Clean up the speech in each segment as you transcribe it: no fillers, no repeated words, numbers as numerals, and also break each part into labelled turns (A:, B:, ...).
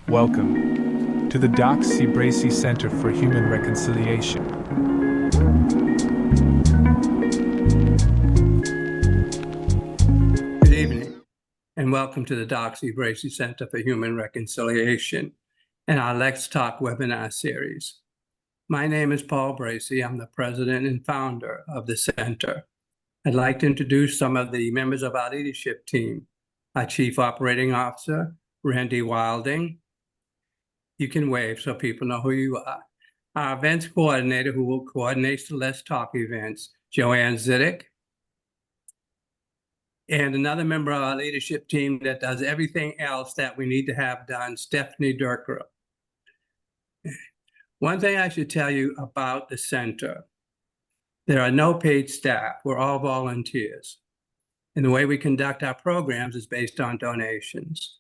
A: Welcome to the Doc C. Bracy Center for Human Reconciliation.
B: Good evening, and welcome to the Doc C. Bracy Center for Human Reconciliation and our Let's Talk webinar series. My name is Paul Bracy. I'm the president and founder of the center. I'd like to introduce some of the members of our leadership team. Our Chief Operating Officer, Randy Wilding. You can wave so people know who you are. Our events coordinator who will coordinate the Let's Talk events, Joanne Ziddick. And another member of our leadership team that does everything else that we need to have done, Stephanie Durker. One thing I should tell you about the center, there are no paid staff. We're all volunteers. And the way we conduct our programs is based on donations.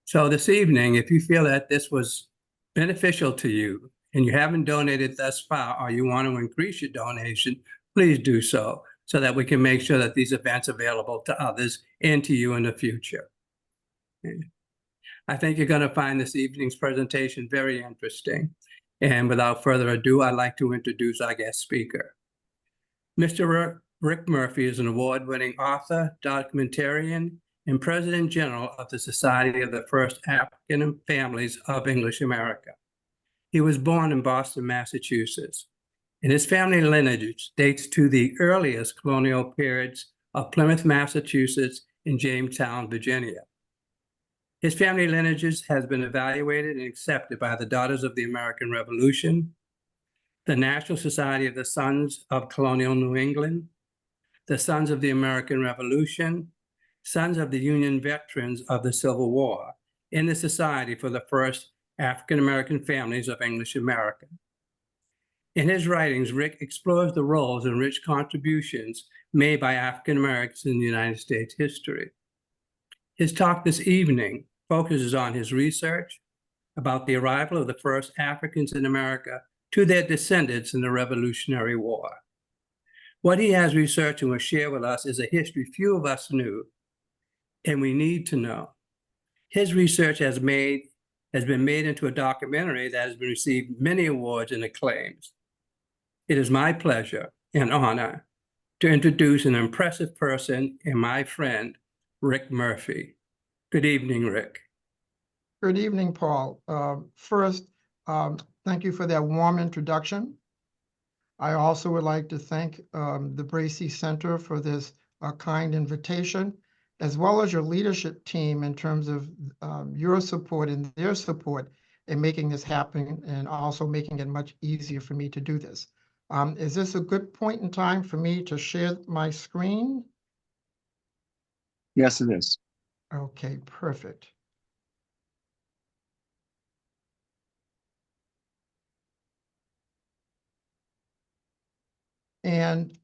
B: So this evening, if you feel that this was beneficial to you and you haven't donated thus far, or you want to increase your donation, please do so that we can make sure that these events are available to others and to you in the future. I think you're going to find this evening's presentation very interesting. And without further ado, I'd like to introduce our guest speaker. Mr. Ric Murphy is an award-winning author, documentarian, and President General of the Society of the First African Families of English America. He was born in Boston, Massachusetts, and his family lineage dates to the earliest colonial periods of Plymouth, Massachusetts, and Jamestown, Virginia. His family lineage has been evaluated and accepted by the Daughters of the American Revolution, the National Society of the Sons of Colonial New England, the Sons of the American Revolution, Sons of the Union Veterans of the Civil War, and the Society for the First African American Families of English America. In his writings, Ric explores the roles and rich contributions made by African Americans in the United States history. His talk this evening focuses on his research about the arrival of the first Africans in America to their descendants in the Revolutionary War. What he has researched and will share with us is a history few of us knew, and we need to know. His research has been made into a documentary that has received many awards and acclaims. It is my pleasure and honor to introduce an impressive person and my friend, Ric Murphy. Good evening, Ric.
C: Good evening, Paul. First, thank you for that warm introduction. I also would like to thank the Bracy Center for this kind invitation, as well as your leadership team in terms of your support and their support in making this happen, and also making it much easier for me to do this. Is this a good point in time for me to share my screen?
D: Yes, it is.
C: Okay, perfect. And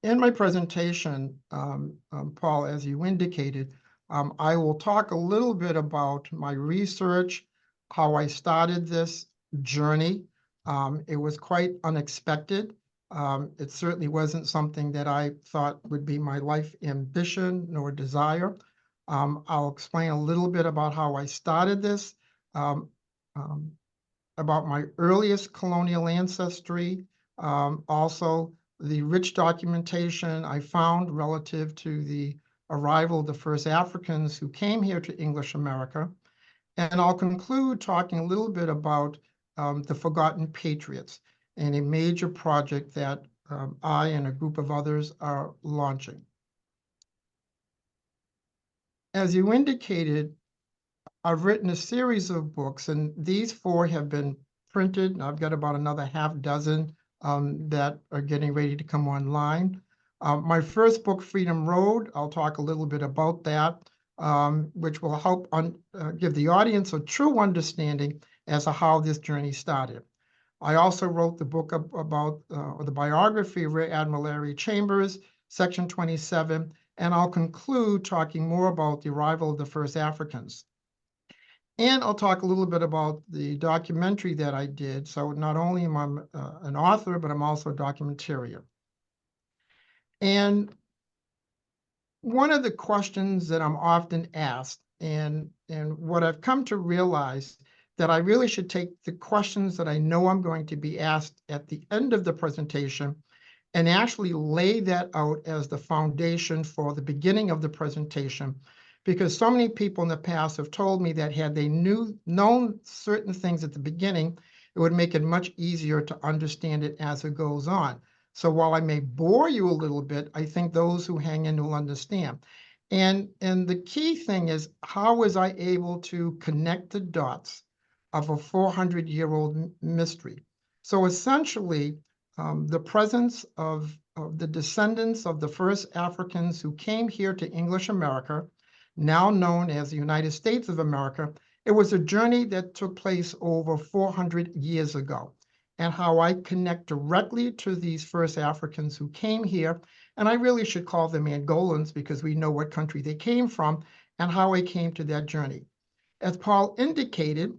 C: in my presentation, Paul, as you indicated, I will talk a little bit about my research, how I started this journey. It was quite unexpected. It certainly wasn't something that I thought would be my life ambition nor desire. I'll explain a little bit about how I started this, about my earliest colonial ancestry, also the rich documentation I found relative to the arrival of the first Africans who came here to English America. And I'll conclude talking a little bit about the Forgotten Patriots and a major project that I and a group of others are launching. As you indicated, I've written a series of books, and these 4 have been printed, and I've got about another half dozen that are getting ready to come online. My first book, Freedom Road, I'll talk a little bit about that, which will help give the audience a true understanding as to how this journey started. I also wrote the book about the biography of Rear Admiral Larry Chambers, Section 27, and I'll conclude talking more about the arrival of the first Africans. And I'll talk a little bit about the documentary that I did. So not only am I an author, but I'm also a documentarian. And one of the questions that I'm often asked, And what I've come to realize that I really should take the questions that I know I'm going to be asked at the end of the presentation and actually lay that out as the foundation for the beginning of the presentation, because so many people in the past have told me that had they known certain things at the beginning, it would make it much easier to understand it as it goes on. So while I may bore you a little bit, I think those who hang in will understand. And the key thing is, how was I able to connect the dots of a 400-year-old mystery? So essentially, the presence of the descendants of the first Africans who came here to English America, now known as the United States of America, it was a journey that took place over 400 years ago, and how I connect directly to these first Africans who came here, and I really should call them Angolans because we know what country they came from, and how they came to that journey. As Paul indicated,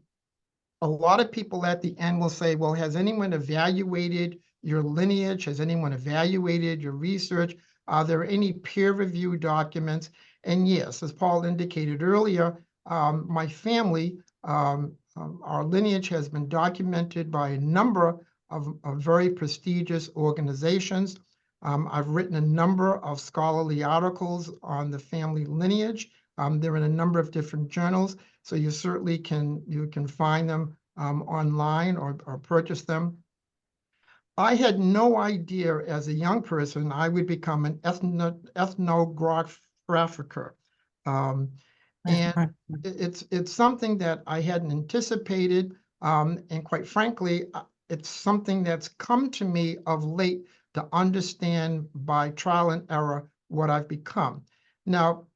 C: a lot of people at the end will say, well, has anyone evaluated your lineage? Has anyone evaluated your research? Are there any peer-reviewed documents? And yes, as Paul indicated earlier, my family, our lineage has been documented by a number of very prestigious organizations. I've written a number of scholarly articles on the family lineage. They're in a number of different journals, so you certainly can find them online or purchase them. I had no idea as a young person I would become an ethnographer. And it's something that I hadn't anticipated. And quite frankly, it's something that's come to me of late to understand by trial and error what I've become. Now,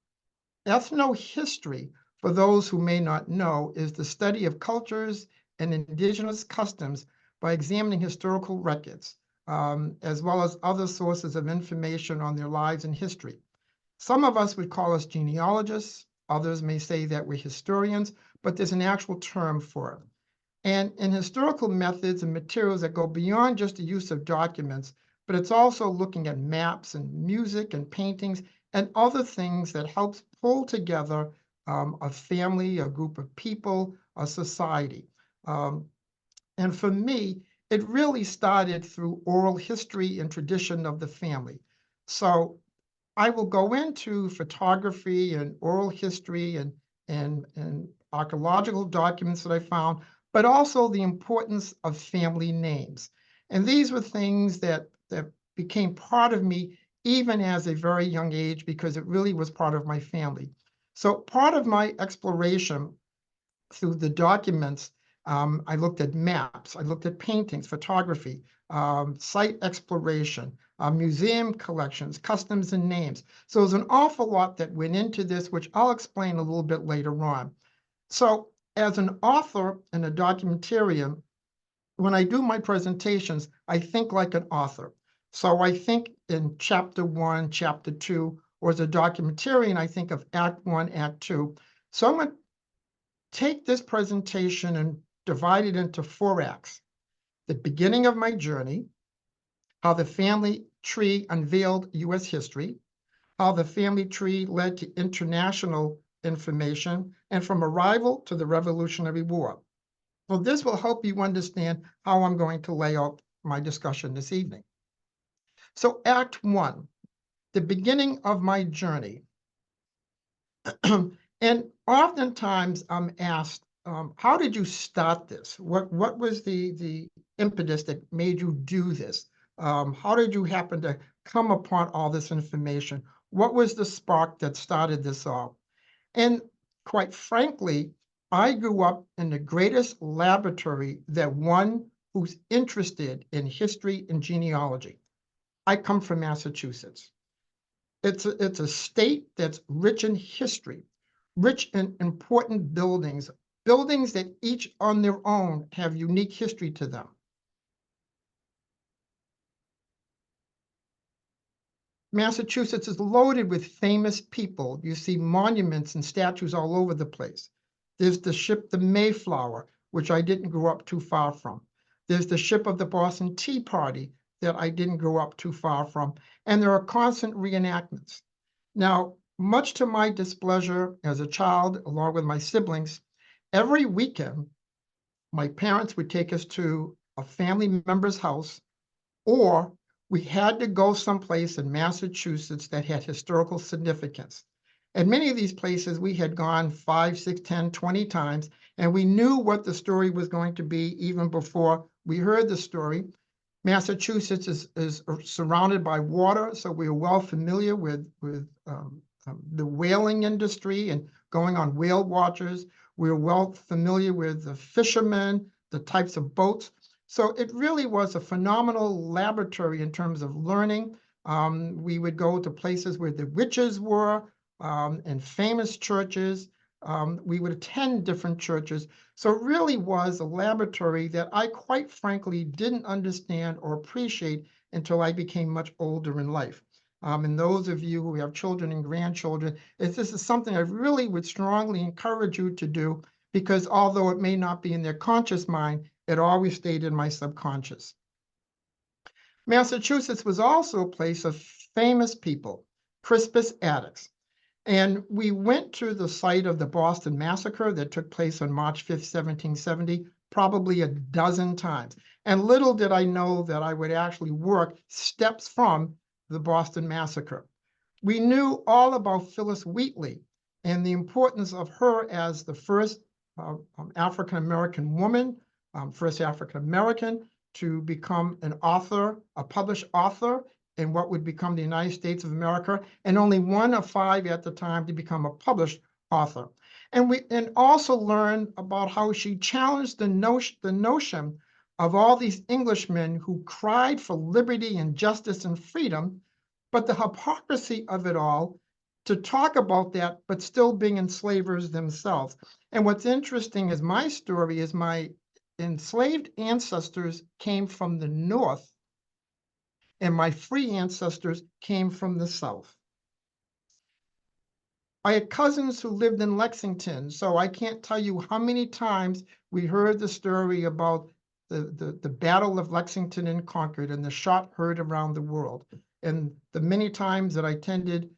C: ethnohistory, for those who may not know, is the study of cultures and indigenous customs by examining historical records, as well as other sources of information on their lives and history. Some of us would call us genealogists. Others may say that we're historians, but there's an actual term for it. And in historical methods and materials that go beyond just the use of documents, but it's also looking at maps and music and paintings and other things that helps pull together a family, a group of people, a society. And for me, it really started through oral history and tradition of the family. So I will go into photography and oral history and archaeological documents that I found, but also the importance of family names. And these were things that became part of me even as a very young age, because it really was part of my family. So part of my exploration through the documents, I looked at maps, I looked at paintings, photography, site exploration, museum collections, customs and names. So there's an awful lot that went into this, which I'll explain a little bit later on. So as an author and a documentarian, when I do my presentations, I think like an author. So I think in chapter 1, chapter 2, or as a documentarian, I think of act 1, act 2. So I'm going to take this presentation and divide it into 4 acts. The beginning of my journey, how the family tree unveiled U.S. history, how the family tree led to international information, and from arrival to the Revolutionary War. Well, this will help you understand how I'm going to lay out my discussion this evening. So Act 1, the beginning of my journey. And oftentimes I'm asked, how did you start this? What was the impetus that made you do this? How did you happen to come upon all this information? What was the spark that started this all? And quite frankly, I grew up in the greatest laboratory that one who's interested in history and genealogy. I come from Massachusetts. It's a state that's rich in history, rich in important buildings, buildings that each on their own have unique history to them. Massachusetts is loaded with famous people. You see monuments and statues all over the place. There's the ship, the Mayflower, which I didn't grow up too far from. There's the ship of the Boston Tea Party that I didn't grow up too far from. And there are constant reenactments. Now, much to my displeasure as a child, along with my siblings, every weekend, my parents would take us to a family member's house, or we had to go someplace in Massachusetts that had historical significance. And many of these places we had gone 5, 6, 10, 20 times, and we knew what the story was going to be even before we heard the story. Massachusetts is surrounded by water, so we are well familiar with the whaling industry and going on whale watchers. We're well familiar with the fishermen, the types of boats. So it really was a phenomenal laboratory in terms of learning. We would go to places where the witches were, and famous churches. We would attend different churches. So it really was a laboratory that I quite frankly didn't understand or appreciate until I became much older in life. And those of you who have children and grandchildren, this is something I really would strongly encourage you to do, because although it may not be in their conscious mind, it always stayed in my subconscious. Massachusetts was also a place of famous people, Crispus Attucks. And we went to the site of the Boston Massacre that took place on March 5th, 1770, probably a dozen times. And little did I know that I would actually work steps from the Boston Massacre. We knew all about Phyllis Wheatley and the importance of her as the first African-American woman, first African-American to become an author, a published author in what would become the United States of America, and only one of 5 at the time to become a published author. And also learned about how she challenged the notion of all these Englishmen who cried for liberty and justice and freedom, but the hypocrisy of it all to talk about that, but still being enslavers themselves. And what's interesting is my story is my enslaved ancestors came from the North, and my free ancestors came from the South. I had cousins who lived in Lexington, so I can't tell you how many times we heard the story about the Battle of Lexington and Concord and the shot heard around the world, and the many times that I attended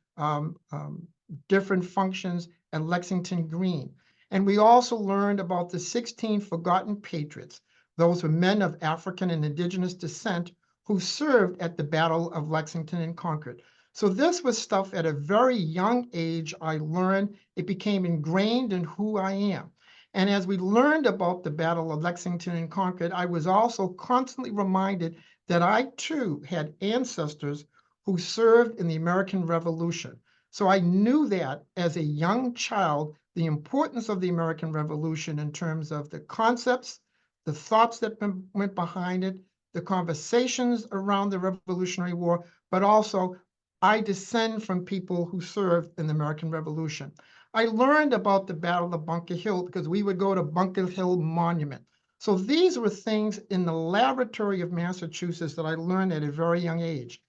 C: different functions at Lexington Green. And we also learned about the 16 forgotten patriots. Those were men of African and indigenous descent who served at the Battle of Lexington and Concord. So this was stuff at a very young age I learned. It became ingrained in who I am. And as we learned about the Battle of Lexington and Concord, I was also constantly reminded that I too had ancestors who served in the American Revolution. So I knew that as a young child, the importance of the American Revolution in terms of the concepts, the thoughts that went behind it, the conversations around the Revolutionary War, but also I descend from people who served in the American Revolution. I learned about the Battle of Bunker Hill because we would go to Bunker Hill Monument. So these were things in the laboratory of Massachusetts that I learned at a very young age.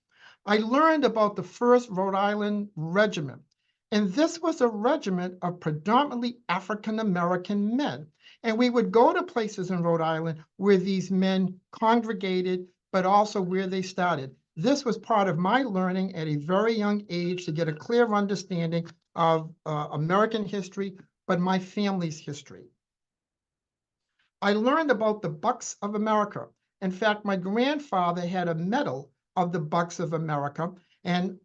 C: I learned about the 1st Rhode Island Regiment, and this was a regiment of predominantly African-American men. And we would go to places in Rhode Island where these men congregated, but also where they started. This was part of my learning at a very young age to get a clear understanding of American history, but my family's history. I learned about the Bucks of America. In fact, my grandfather had a medal of the Bucks of America, and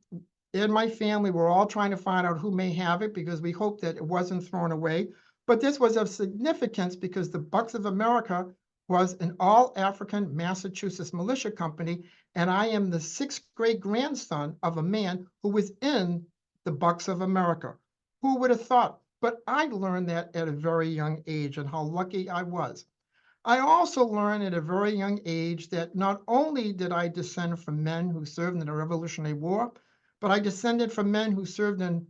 C: in my family, we're all trying to find out who may have it because we hope that it wasn't thrown away. But this was of significance because the Bucks of America was an all-African Massachusetts militia company, and I am the 6th great grandson of a man who was in the Bucks of America. Who would have thought? But I learned that at a very young age and how lucky I was. I also learned at a very young age that not only did I descend from men who served in the Revolutionary War, but I descended from men who served in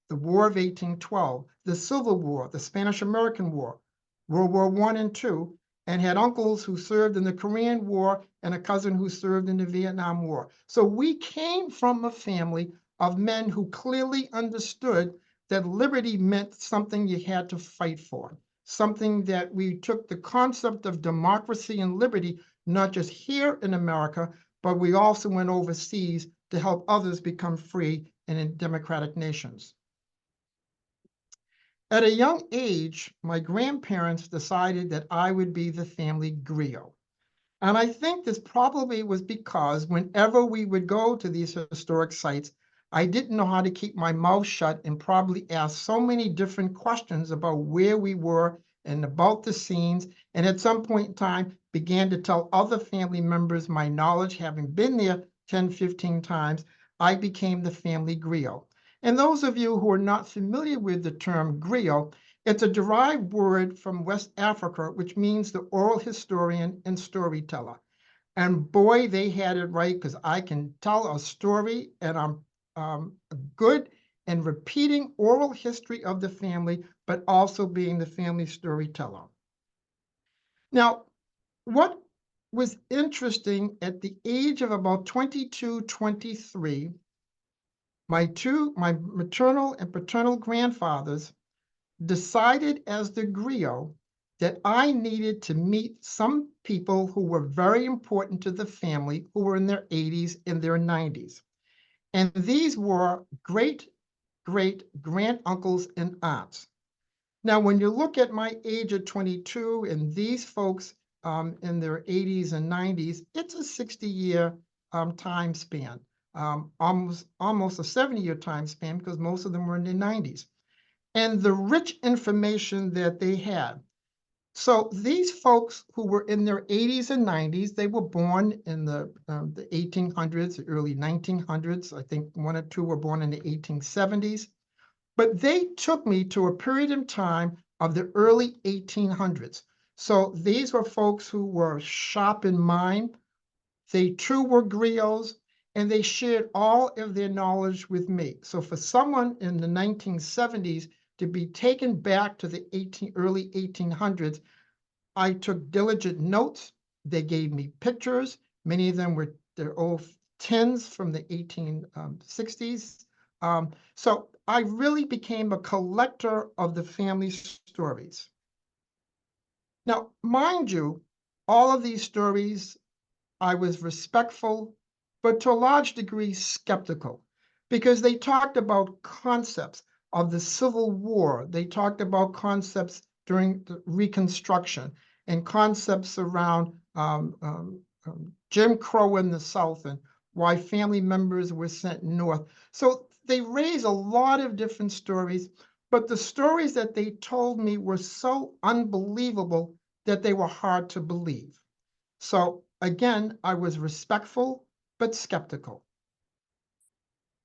C: the War of 1812, the Civil War, the Spanish-American War, World War I and II, and had uncles who served in the Korean War and a cousin who served in the Vietnam War. So we came from a family of men who clearly understood that liberty meant something you had to fight for, something that we took the concept of democracy and liberty, not just here in America, but we also went overseas to help others become free and in democratic nations. At a young age, my grandparents decided that I would be the family griot. And I think this probably was because whenever we would go to these historic sites, I didn't know how to keep my mouth shut and probably asked so many different questions about where we were and about the scenes. And at some point in time, began to tell other family members my knowledge, having been there 10, 15 times, I became the family griot. And those of you who are not familiar with the term griot, it's a derived word from West Africa, which means the oral historian and storyteller. And boy, they had it right, because I can tell a story and I'm good in repeating oral history of the family, but also being the family storyteller. Now, what was interesting at the age of about 22, 23, my maternal and paternal grandfathers decided as the griot that I needed to meet some people who were very important to the family, who were in their 80s and their 90s. And these were great-great-granduncles and aunts. Now, when you look at my age at 22 and these folks in their 80s and 90s, it's a 60-year time span, almost a 70-year time span, because most of them were in their 90s. And the rich information that they had. So these folks who were in their 80s and 90s, they were born in the 1800s, the early 1900s. I think one or two were born in the 1870s. But they took me to a period in time of the early 1800s. So these were folks who were sharp in mind. They too were griots, and they shared all of their knowledge with me. So for someone in the 1970s to be taken back to the early 1800s, I took diligent notes. They gave me pictures. Many of them were their old tins from the 1860s. So I really became a collector of the family stories. Now, mind you, all of these stories, I was respectful, but to a large degree skeptical, because they talked about concepts of the Civil War. They talked about concepts during the Reconstruction and concepts around Jim Crow in the South and why family members were sent north. So they raised a lot of different stories, but the stories that they told me were so unbelievable that they were hard to believe. So again, I was respectful, but skeptical.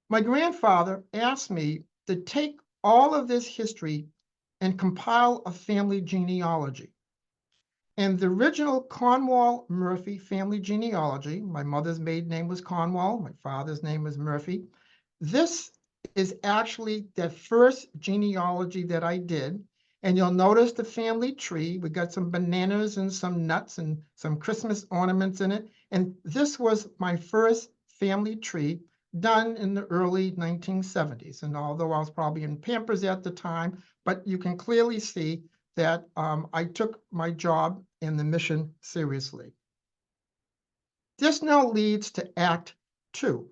C: My grandfather asked me to take all of this history and compile a family genealogy. And the original Cornwall Murphy family genealogy, my mother's maiden name was Cornwall, my father's name was Murphy. This is actually the first genealogy that I did. And you'll notice the family tree. We got some bananas and some nuts and some Christmas ornaments in it. And this was my first family tree done in the early 1970s. And although I was probably in Pampers at the time, but you can clearly see that I took my job and the mission seriously. This now leads to Act 2,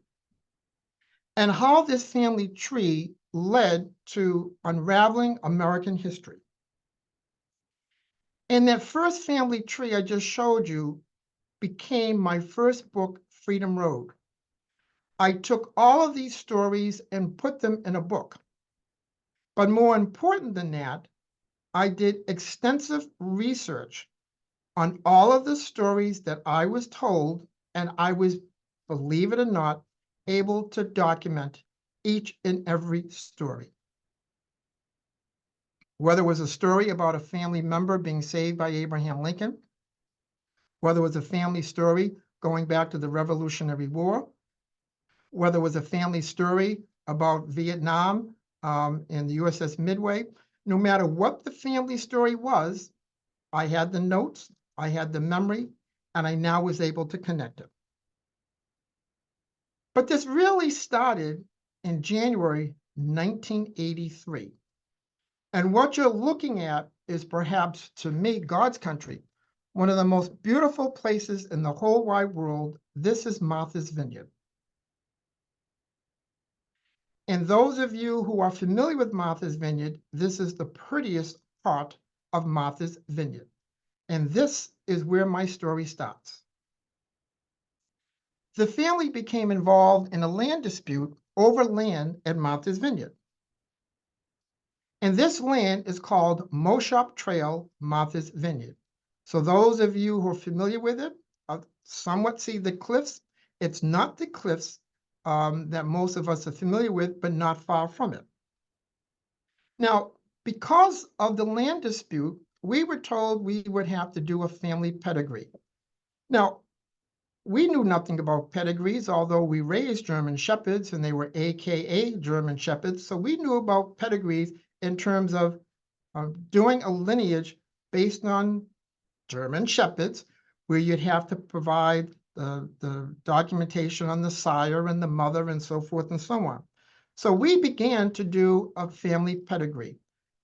C: and how this family tree led to unraveling American history. And that first family tree I just showed you became my first book, Freedom Road. I took all of these stories and put them in a book. But more important than that, I did extensive research on all of the stories that I was told, and I was, believe it or not, able to document each and every story. Whether it was a story about a family member being saved by Abraham Lincoln, whether it was a family story going back to the Revolutionary War, whether it was a family story about Vietnam and the USS Midway, no matter what the family story was, I had the notes, I had the memory, and I now was able to connect it. But this really started in January 1983. And what you're looking at is perhaps, to me, God's country, one of the most beautiful places in the whole wide world. This is Martha's Vineyard. And those of you who are familiar with Martha's Vineyard, this is the prettiest part of Martha's Vineyard. And this is where my story starts. The family became involved in a land dispute over land at Martha's Vineyard. And this land is called Moshop Trail, Martha's Vineyard. So those of you who are familiar with it, somewhat see the cliffs. It's not the cliffs that most of us are familiar with, but not far from it. Now, because of the land dispute, we were told we would have to do a family pedigree. Now, we knew nothing about pedigrees, although we raised German Shepherds and they were AKA German Shepherds. So we knew about pedigrees in terms of doing a lineage based on German Shepherds, where you'd have to provide the documentation on the sire and the mother and so forth and so on. So we began to do a family pedigree.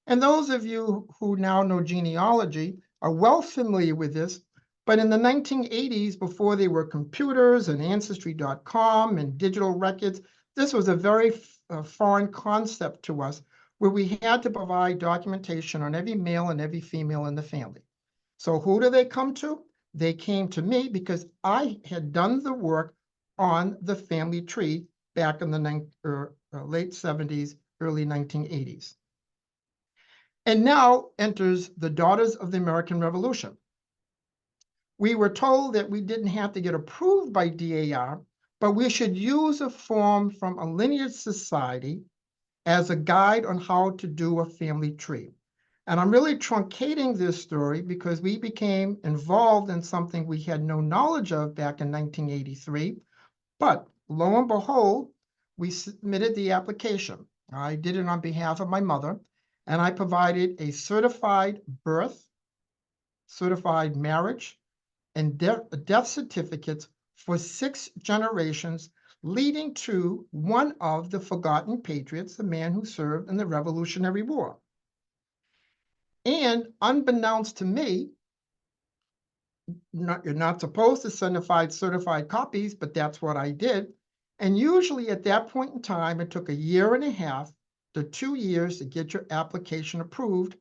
C: And those of you who now know genealogy are well familiar with this, but in the 1980s, before there were computers and Ancestry.com and digital records, this was a very foreign concept to us, where we had to provide documentation on every male and every female in the family. So who do they come to? They came to me because I had done the work on the family tree back in the late 70s, early 1980s. And now enters the Daughters of the American Revolution. We were told that we didn't have to get approved by DAR, but we should use a form from a lineage society as a guide on how to do a family tree. And I'm really truncating this story because we became involved in something we had no knowledge of back in 1983. But lo and behold, we submitted the application. I did it on behalf of my mother, and I provided a certified birth, certified marriage, and death certificates for 6 generations, leading to one of the forgotten patriots, the man who served in the Revolutionary War. And unbeknownst to me, you're not supposed to send certified copies, but that's what I did. And usually at that point in time, it took 1.5 years to 2 years to get your application approved.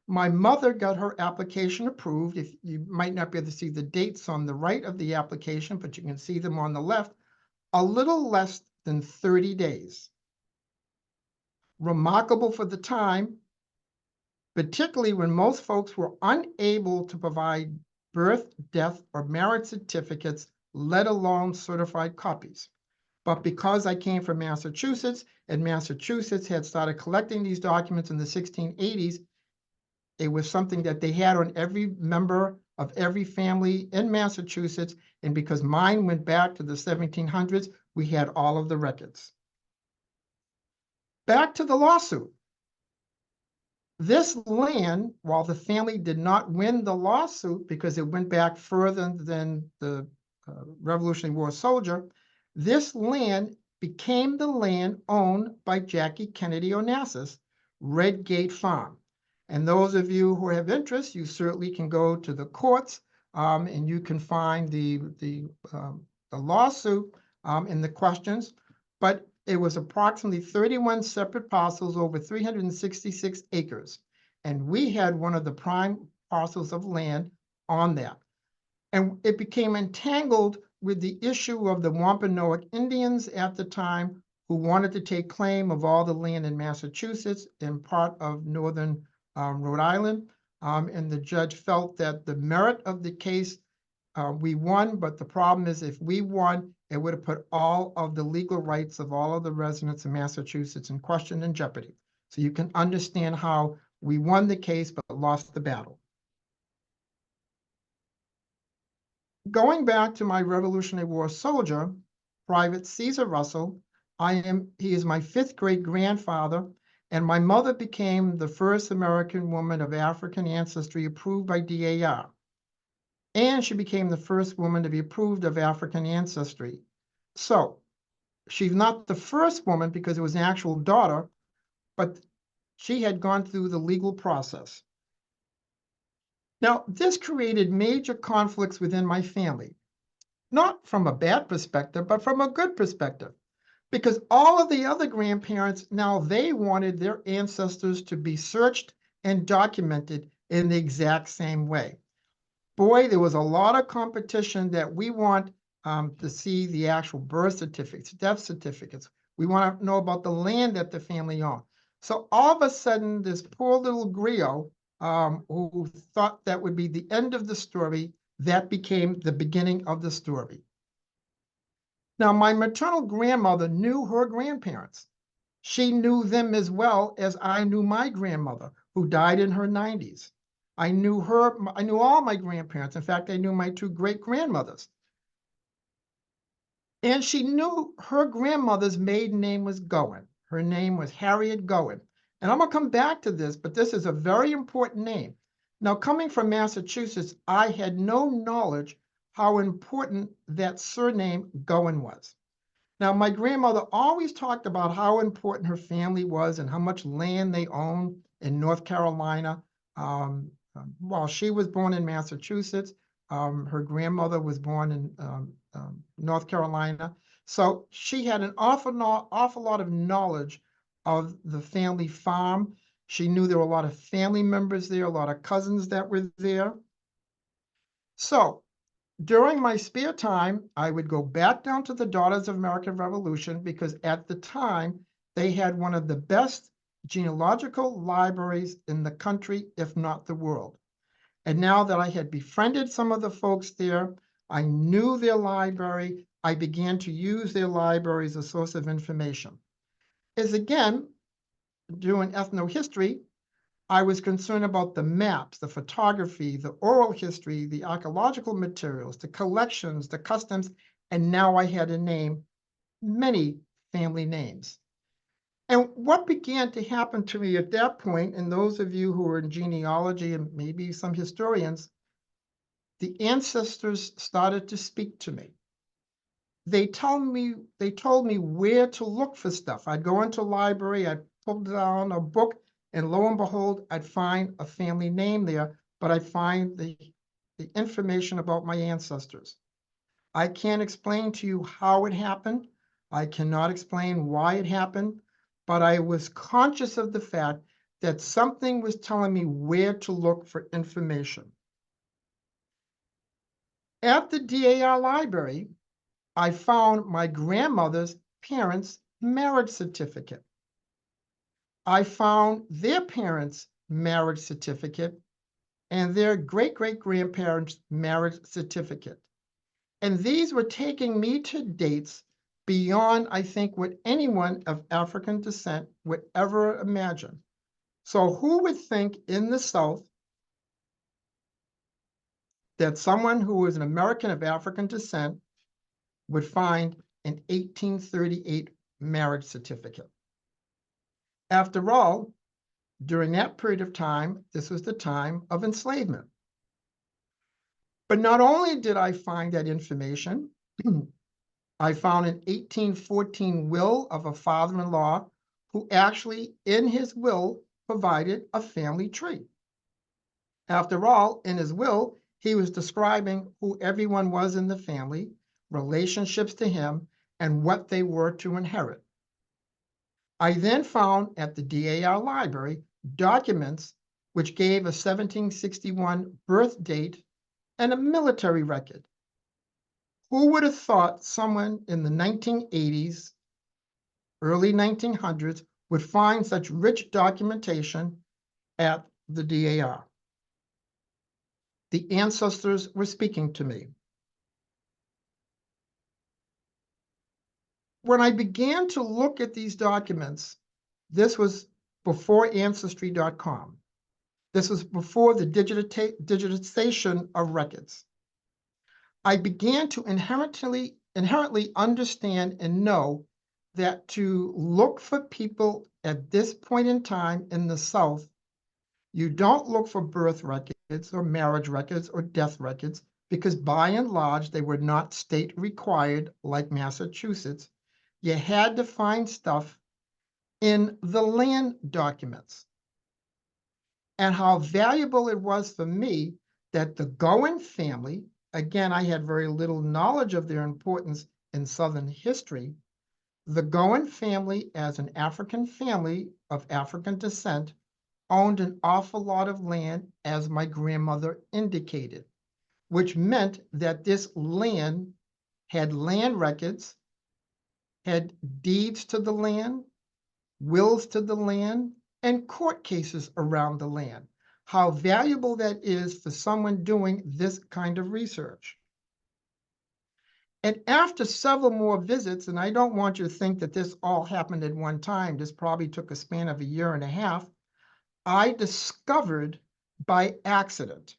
C: My mother got her application approved. If you might not be able to see the dates on the right of the application, but you can see them on the left, a little less than 30 days. Remarkable for the time, particularly when most folks were unable to provide birth, death, or marriage certificates, let alone certified copies. But because I came from Massachusetts, and Massachusetts had started collecting these documents in the 1680s, it was something that they had on every member of every family in Massachusetts. And because mine went back to the 1700s, we had all of the records. Back to the lawsuit. This land, while the family did not win the lawsuit because it went back further than the Revolutionary War soldier, this land became the land owned by Jackie Kennedy Onassis, Red Gate Farm. And those of you who have interest, you certainly can go to the courts and you can find the lawsuit in the questions. But it was approximately 31 separate parcels over 366 acres. And we had one of the prime parcels of land on that. And it became entangled with the issue of the Wampanoag Indians at the time, who wanted to take claim of all the land in Massachusetts and part of northern Rhode Island. And the judge felt that the merit of the case, we won, but the problem is if we won, it would have put all of the legal rights of all of the residents of Massachusetts in question and jeopardy. So you can understand how we won the case, but lost the battle. Going back to my Revolutionary War soldier, Private Caesar Russell, he is my 5th great grandfather, and my mother became the first American woman of African ancestry approved by DAR. And she became the first woman to be approved of African ancestry. So she's not the first woman because it was an actual daughter, but she had gone through the legal process. Now, this created major conflicts within my family, not from a bad perspective, but from a good perspective, because all of the other grandparents, now they wanted their ancestors to be searched and documented in the exact same way. Boy, there was a lot of competition that we want to see the actual birth certificates, death certificates. We want to know about the land that the family owned. So all of a sudden, this poor little griot who thought that would be the end of the story, that became the beginning of the story. Now, my maternal grandmother knew her grandparents. She knew them as well as I knew my grandmother, who died in her 90s. I knew her, I knew all my grandparents. In fact, I knew my two great-grandmothers. And she knew her grandmother's maiden name was Gowen. Her name was Harriet Gowen. And I'm going to come back to this, but this is a very important name. Now, coming from Massachusetts, I had no knowledge how important that surname Gowen was. Now, my grandmother always talked about how important her family was and how much land they owned in North Carolina. While she was born in Massachusetts, her grandmother was born in North Carolina. So she had an awful lot of knowledge of the family farm. She knew there were a lot of family members there, a lot of cousins that were there. So during my spare time, I would go back down to the Daughters of American Revolution because at the time, they had one of the best genealogical libraries in the country, if not the world. And now that I had befriended some of the folks there, I knew their library, I began to use their library as a source of information. As again, doing ethnohistory, I was concerned about the maps, the photography, the oral history, the archaeological materials, the collections, the customs, and now I had to name many family names. And what began to happen to me at that point, and those of you who are in genealogy and maybe some historians, the ancestors started to speak to me. They told me where to look for stuff. I'd go into a library, I'd pull down a book, and lo and behold, I'd find a family name there, but I'd find the information about my ancestors. I can't explain to you how it happened. I cannot explain why it happened, but I was conscious of the fact that something was telling me where to look for information. At the DAR library, I found my grandmother's parents' marriage certificate. I found their parents' marriage certificate and their great-great-grandparents' marriage certificate. And these were taking me to dates beyond, I think, what anyone of African descent would ever imagine. So who would think in the South that someone who was an American of African descent would find an 1838 marriage certificate? After all, during that period of time, this was the time of enslavement. But not only did I find that information, I found an 1814 will of a father-in-law who actually, in his will, provided a family tree. After all, in his will, he was describing who everyone was in the family, relationships to him, and what they were to inherit. I then found at the DAR library documents which gave a 1761 birth date and a military record. Who would have thought someone in the 1980s, early 1900s, would find such rich documentation at the DAR? The ancestors were speaking to me. When I began to look at these documents, this was before Ancestry.com. This was before the digitization of records. I began to inherently understand and know that to look for people at this point in time in the South, you don't look for birth records or marriage records or death records, because by and large, they were not state required like Massachusetts. You had to find stuff in the land documents. And how valuable it was for me that the Gowen family, again, I had very little knowledge of their importance in Southern history, The Goen family, as an African family of African descent, owned an awful lot of land, as my grandmother indicated, which meant that this land had land records, had deeds to the land, wills to the land, and court cases around the land. How valuable that is for someone doing this kind of research. And after several more visits, and I don't want you to think that this all happened at one time, this probably took a span of a year and a half, I discovered by accident.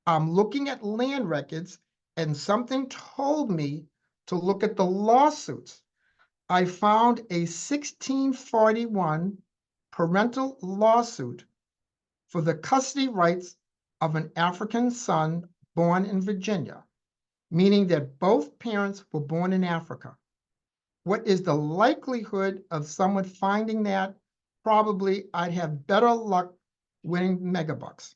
C: I'm looking at land records and something told me to look at the lawsuits. I found a 1641 parental lawsuit for the custody rights of an African son born in Virginia, meaning that both parents were born in Africa. What is the likelihood of someone finding that? Probably I'd have better luck winning megabucks.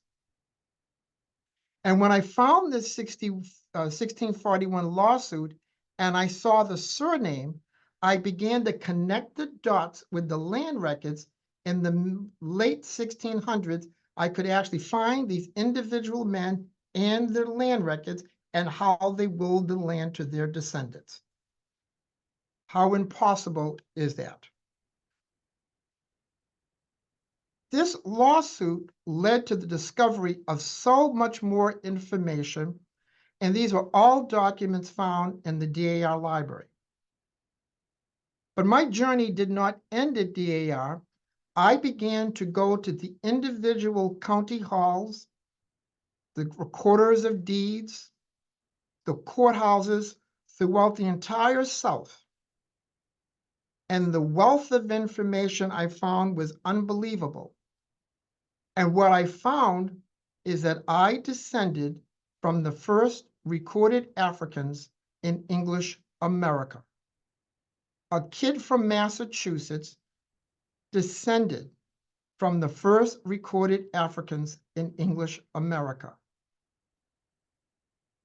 C: And when I found this 1641 lawsuit and I saw the surname, I began to connect the dots with the land records. In the late 1600s, I could actually find these individual men and their land records and how they willed the land to their descendants. How impossible is that? This lawsuit led to the discovery of so much more information, and these were all documents found in the DAR library. But my journey did not end at DAR. I began to go to the individual county halls, the recorders of deeds, the courthouses throughout the entire South. And the wealth of information I found was unbelievable. And what I found is that I descended from the first recorded Africans in English America. A kid from Massachusetts descended from the first recorded Africans in English America.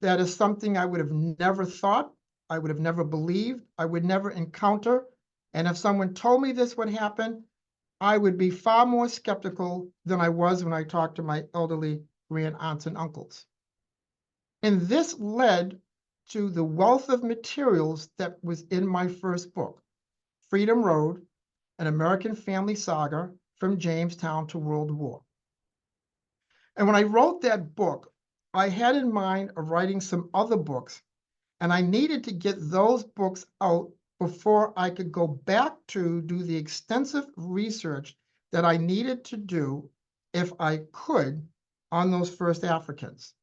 C: That is something I would have never thought, I would have never believed, I would never encounter. And if someone told me this would happen, I would be far more skeptical than I was when I talked to my elderly grand aunts and uncles. And this led to the wealth of materials that was in my first book, Freedom Road, an American Family Saga from Jamestown to World War. And when I wrote that book, I had in mind of writing some other books, and I needed to get those books out before I could go back to do the extensive research that I needed to do, if I could, on those first Africans.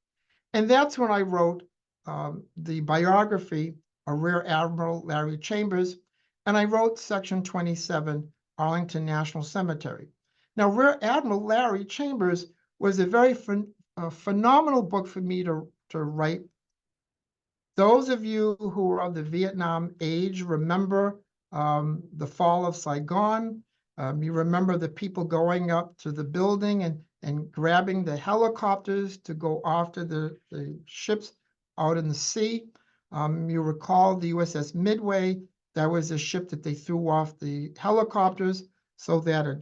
C: And that's when I wrote the biography of Rear Admiral Larry Chambers, and I wrote Section 27, Arlington National Cemetery. Now, Rear Admiral Larry Chambers was a very phenomenal book for me to write. Those of you who are of the Vietnam age remember the fall of Saigon. You remember the people going up to the building and grabbing the helicopters to go after the ships out in the sea. You recall the USS Midway. That was a ship that they threw off the helicopters so that a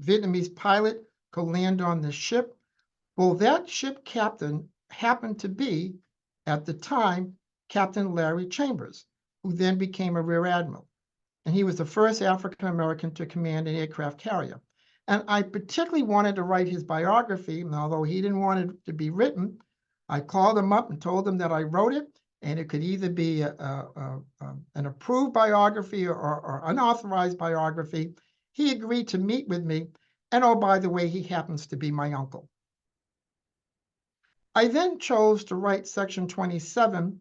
C: Vietnamese pilot could land on the ship. Well, that ship captain happened to be, at the time, Captain Larry Chambers, who then became a Rear Admiral. And he was the first African-American to command an aircraft carrier. And I particularly wanted to write his biography, and although he didn't want it to be written, I called him up and told him that I wrote it, and it could either be an approved biography or unauthorized biography. He agreed to meet with me, and oh, by the way, he happens to be my uncle. I then chose to write Section 27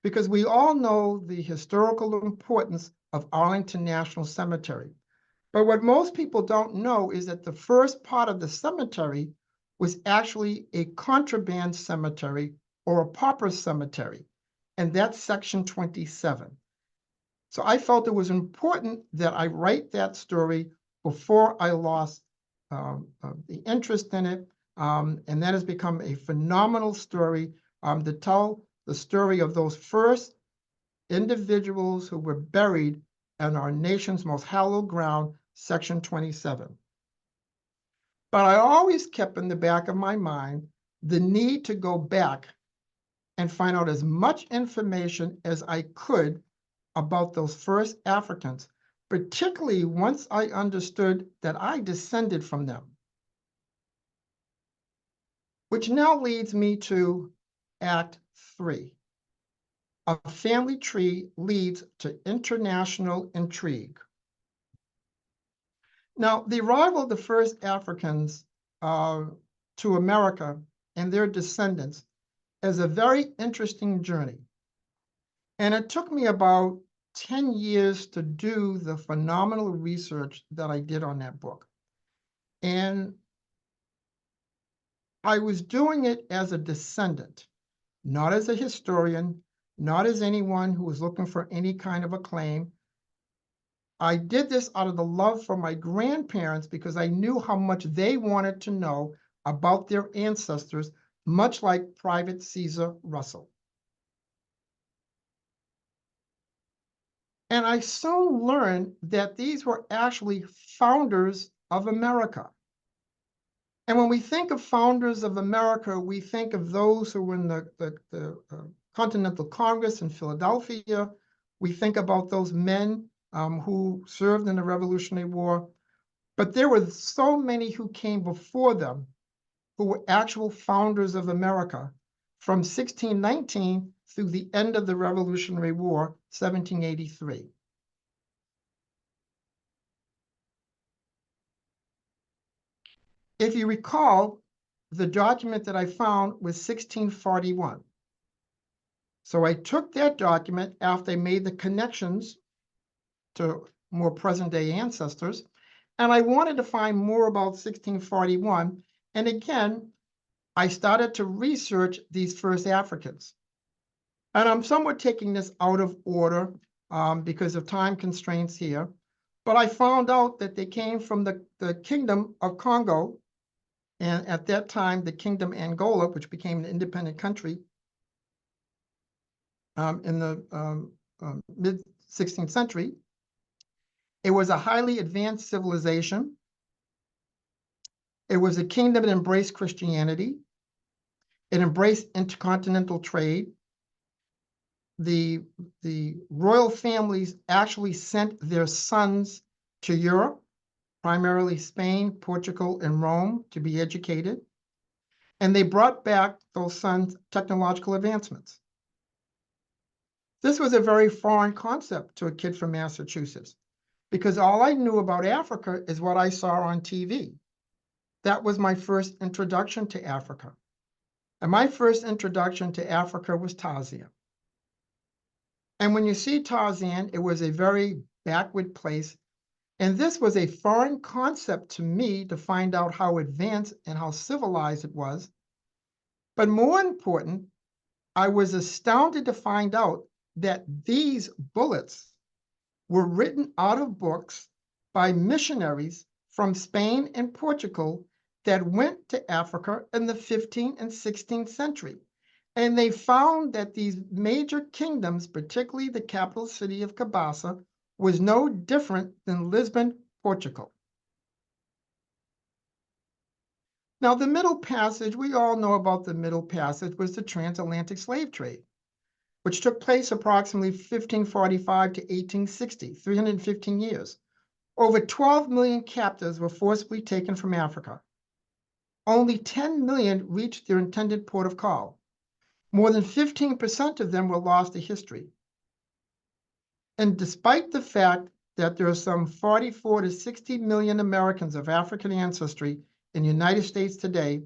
C: because we all know the historical importance of Arlington National Cemetery. But what most people don't know is that the first part of the cemetery was actually a contraband cemetery or a pauper cemetery, and that's Section 27. So I felt it was important that I write that story before I lost the interest in it. And that has become a phenomenal story to tell the story of those first individuals who were buried in our nation's most hallowed ground, Section 27. But I always kept in the back of my mind the need to go back and find out as much information as I could about those first Africans, particularly once I understood that I descended from them. Which now leads me to Act 3. A family tree leads to international intrigue. Now, the arrival of the first Africans to America and their descendants is a very interesting journey. And it took me about 10 years to do the phenomenal research that I did on that book. And I was doing it as a descendant, not as a historian, not as anyone who was looking for any kind of acclaim. I did this out of the love for my grandparents because I knew how much they wanted to know about their ancestors, much like Private Caesar Russell. And I soon learned that these were actually founders of America. And when we think of founders of America, we think of those who were in the Continental Congress in Philadelphia. We think about those men who served in the Revolutionary War. But there were so many who came before them who were actual founders of America from 1619 through the end of the Revolutionary War, 1783. If you recall, the document that I found was 1641. So I took that document after I made the connections to more present-day ancestors, and I wanted to find more about 1641. And again, I started to research these first Africans. And I'm somewhat taking this out of order because of time constraints here. But I found out that they came from the Kingdom of Congo, and at that time, the Kingdom Angola, which became an independent country in the mid-16th century. It was a highly advanced civilization. It was a kingdom that embraced Christianity. It embraced intercontinental trade. The royal families actually sent their sons to Europe, primarily Spain, Portugal, and Rome, to be educated. And they brought back those sons' technological advancements. This was a very foreign concept to a kid from Massachusetts, because all I knew about Africa is what I saw on TV. That was my first introduction to Africa. And my first introduction to Africa was Tarzan. And when you see Tarzan, it was a very backward place. And this was a foreign concept to me to find out how advanced and how civilized it was. But more important, I was astounded to find out that these bullets were written out of books by missionaries from Spain and Portugal that went to Africa in the 15th and 16th century. And they found that these major kingdoms, particularly the capital city of Cabasa, was no different than Lisbon, Portugal. Now, the Middle Passage, we all know about the Middle Passage, was the transatlantic slave trade, which took place approximately 1545 to 1860, 315 years. Over 12 million captives were forcibly taken from Africa. Only 10 million reached their intended port of call. More than 15% of them were lost to history. And despite the fact that there are some 44 to 60 million Americans of African ancestry in the United States today,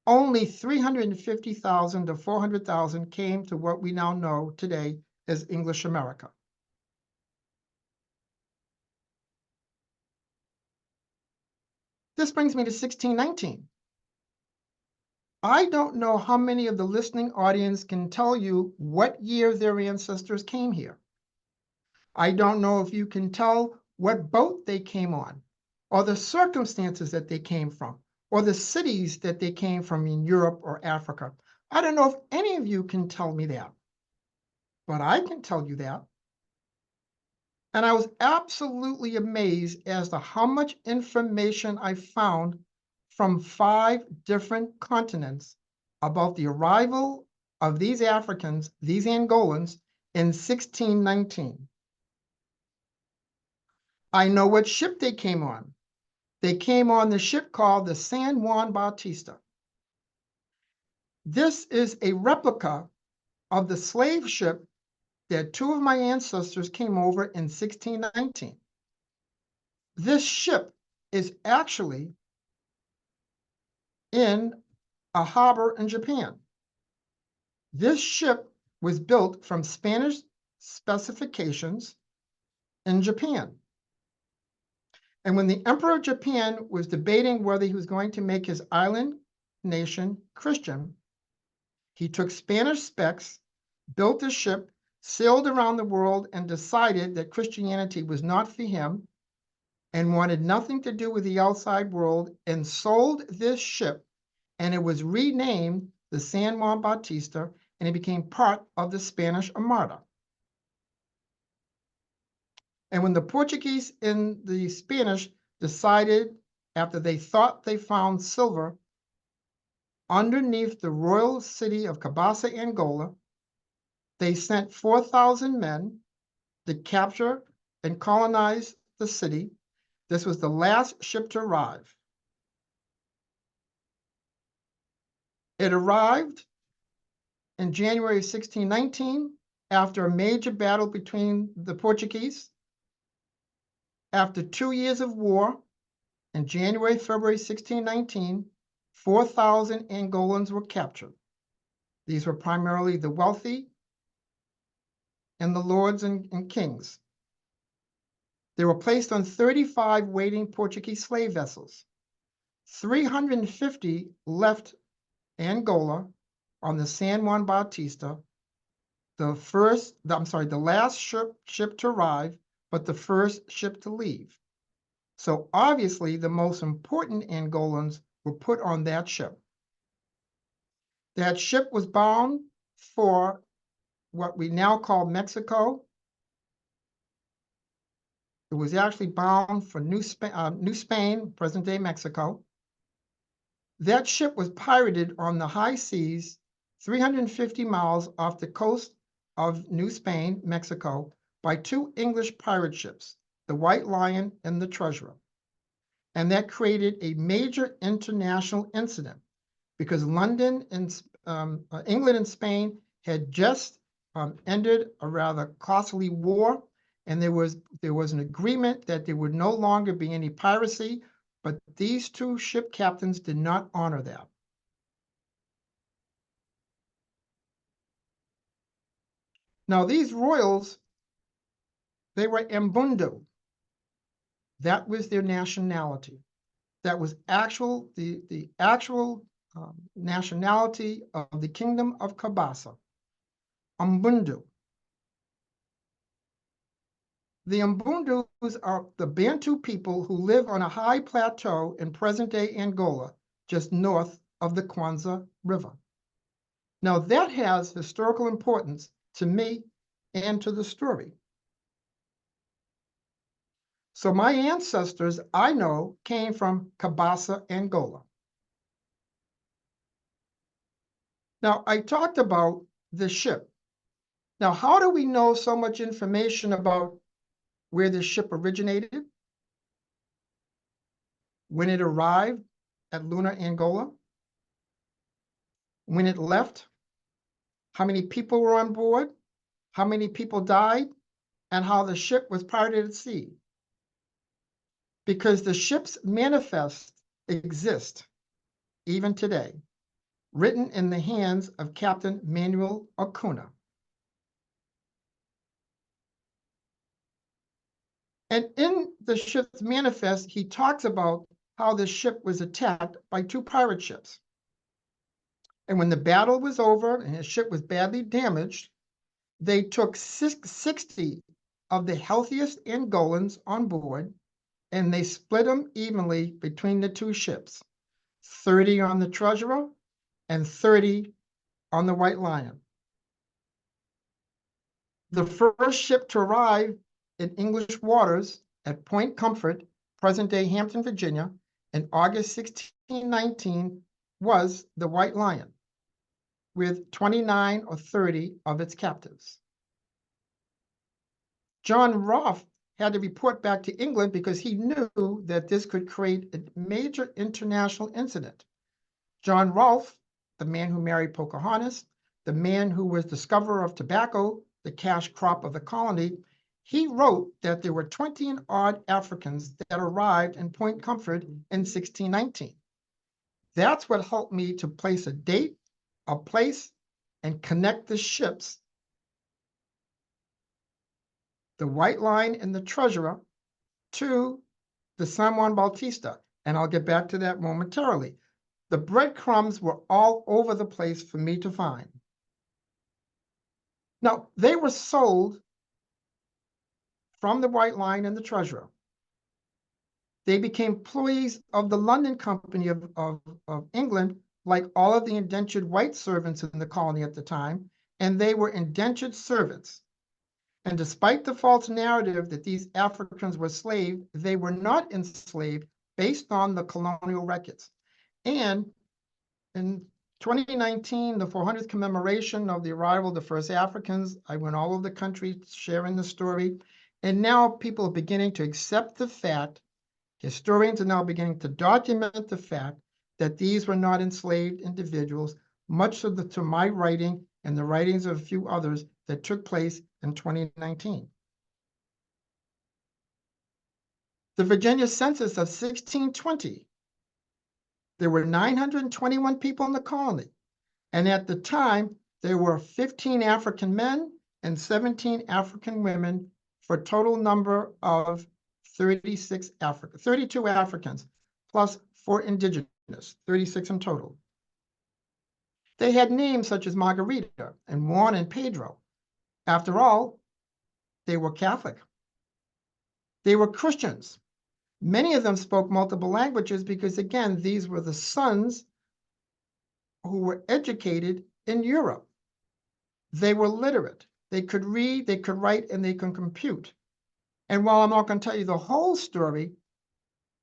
C: only 350,000 to 400,000 came to what we now know today as English America. This brings me to 1619. I don't know how many of the listening audience can tell you what year their ancestors came here. I don't know if you can tell what boat they came on, or the circumstances that they came from, or the cities that they came from in Europe or Africa. I don't know if any of you can tell me that. but I can tell you that. And I was absolutely amazed as to how much information I found from 5 different continents about the arrival of these Africans, these Angolans, in 1619. I know what ship they came on. They came on the ship called the San Juan Bautista. This is a replica of the slave ship that 2 of my ancestors came over in 1619. This ship is actually in a harbor in Japan. This ship was built from Spanish specifications in Japan. And when the Emperor of Japan was debating whether he was going to make his island nation Christian, he took Spanish specs, built a ship, sailed around the world, and decided that Christianity was not for him and wanted nothing to do with the outside world, and sold this ship, and it was renamed the San Juan Bautista, and it became part of the Spanish Armada. And when the Portuguese and the Spanish decided, after they thought they found silver underneath the royal city of Cabaça, Angola, they sent 4,000 men to capture and colonize the city. This was the last ship to arrive. It arrived in January 1619 after a major battle between the Portuguese. After 2 years of war, in January, February 1619, 4,000 Angolans were captured. These were primarily the wealthy and the lords and kings. They were placed on 35 waiting Portuguese slave vessels. 350 left Angola on the San Juan Bautista, the last ship to arrive, but the first ship to leave. So obviously the most important Angolans were put on that ship. That ship was bound for what we now call Mexico. It was actually bound for New Spain, present-day Mexico. That ship was pirated on the high seas, 350 miles off the coast of New Spain, Mexico, by 2 English pirate ships, the White Lion and the Treasurer. And that created a major international incident because London and England and Spain had just ended a rather costly war, and there was an agreement that there would no longer be any piracy, but these 2 ship captains did not honor that. Now these royals, they were Mbundu. That was their nationality. That was the actual nationality of the Kingdom of Cabaça, Mbundu. The Mbundus are the Bantu people who live on a high plateau in present-day Angola, just north of the Kwanza River. Now that has historical importance to me and to the story. So my ancestors, I know, came from Cabaça, Angola. Now I talked about the ship. Now, how do we know so much information about where this ship originated, when it arrived at Lunar, Angola, when it left, how many people were on board, how many people died, and how the ship was pirated at sea? Because the ship's manifest exists even today, written in the hands of Captain Manuel Acuna. And in the ship's manifest, he talks about how the ship was attacked by 2 pirate ships. And when the battle was over and his ship was badly damaged, they took 60 of the healthiest Angolans on board, and they split them evenly between the 2 ships, 30 on the Treasurer and 30 on the White Lion. The first ship to arrive in English waters at Point Comfort, present-day Hampton, Virginia, in August 1619 was the White Lion, with 29 or 30 of its captives. John Rolfe had to report back to England because he knew that this could create a major international incident. John Rolfe, the man who married Pocahontas, the man who was discoverer of tobacco, the cash crop of the colony, he wrote that there were 20 and odd Africans that arrived in Point Comfort in 1619. That's what helped me to place a date, a place, and connect the ships, the White Line and the Treasurer, to the San Juan Bautista. And I'll get back to that momentarily. The breadcrumbs were all over the place for me to find. Now, they were sold from the White Line and the Treasurer. They became employees of the London Company of England, like all of the indentured white servants in the colony at the time, and they were indentured servants. And despite the false narrative that these Africans were enslaved, they were not enslaved based on the colonial records. And in 2019, the 400th commemoration of the arrival of the first Africans, I went all over the country sharing the story. And now people are beginning to accept the fact, historians are now beginning to document the fact that these were not enslaved individuals, much to my writing and the writings of a few others that took place in 2019. The Virginia census of 1620, there were 921 people in the colony. And at the time, there were 15 African men and 17 African women for a total number of 32 Africans, plus 4 indigenous, 36 in total. They had names such as Margarita and Juan and Pedro. After all, they were Catholic. They were Christians. Many of them spoke multiple languages because, again, these were the sons who were educated in Europe. They were literate. They could read, they could write, and they could compute. And while I'm not going to tell you the whole story,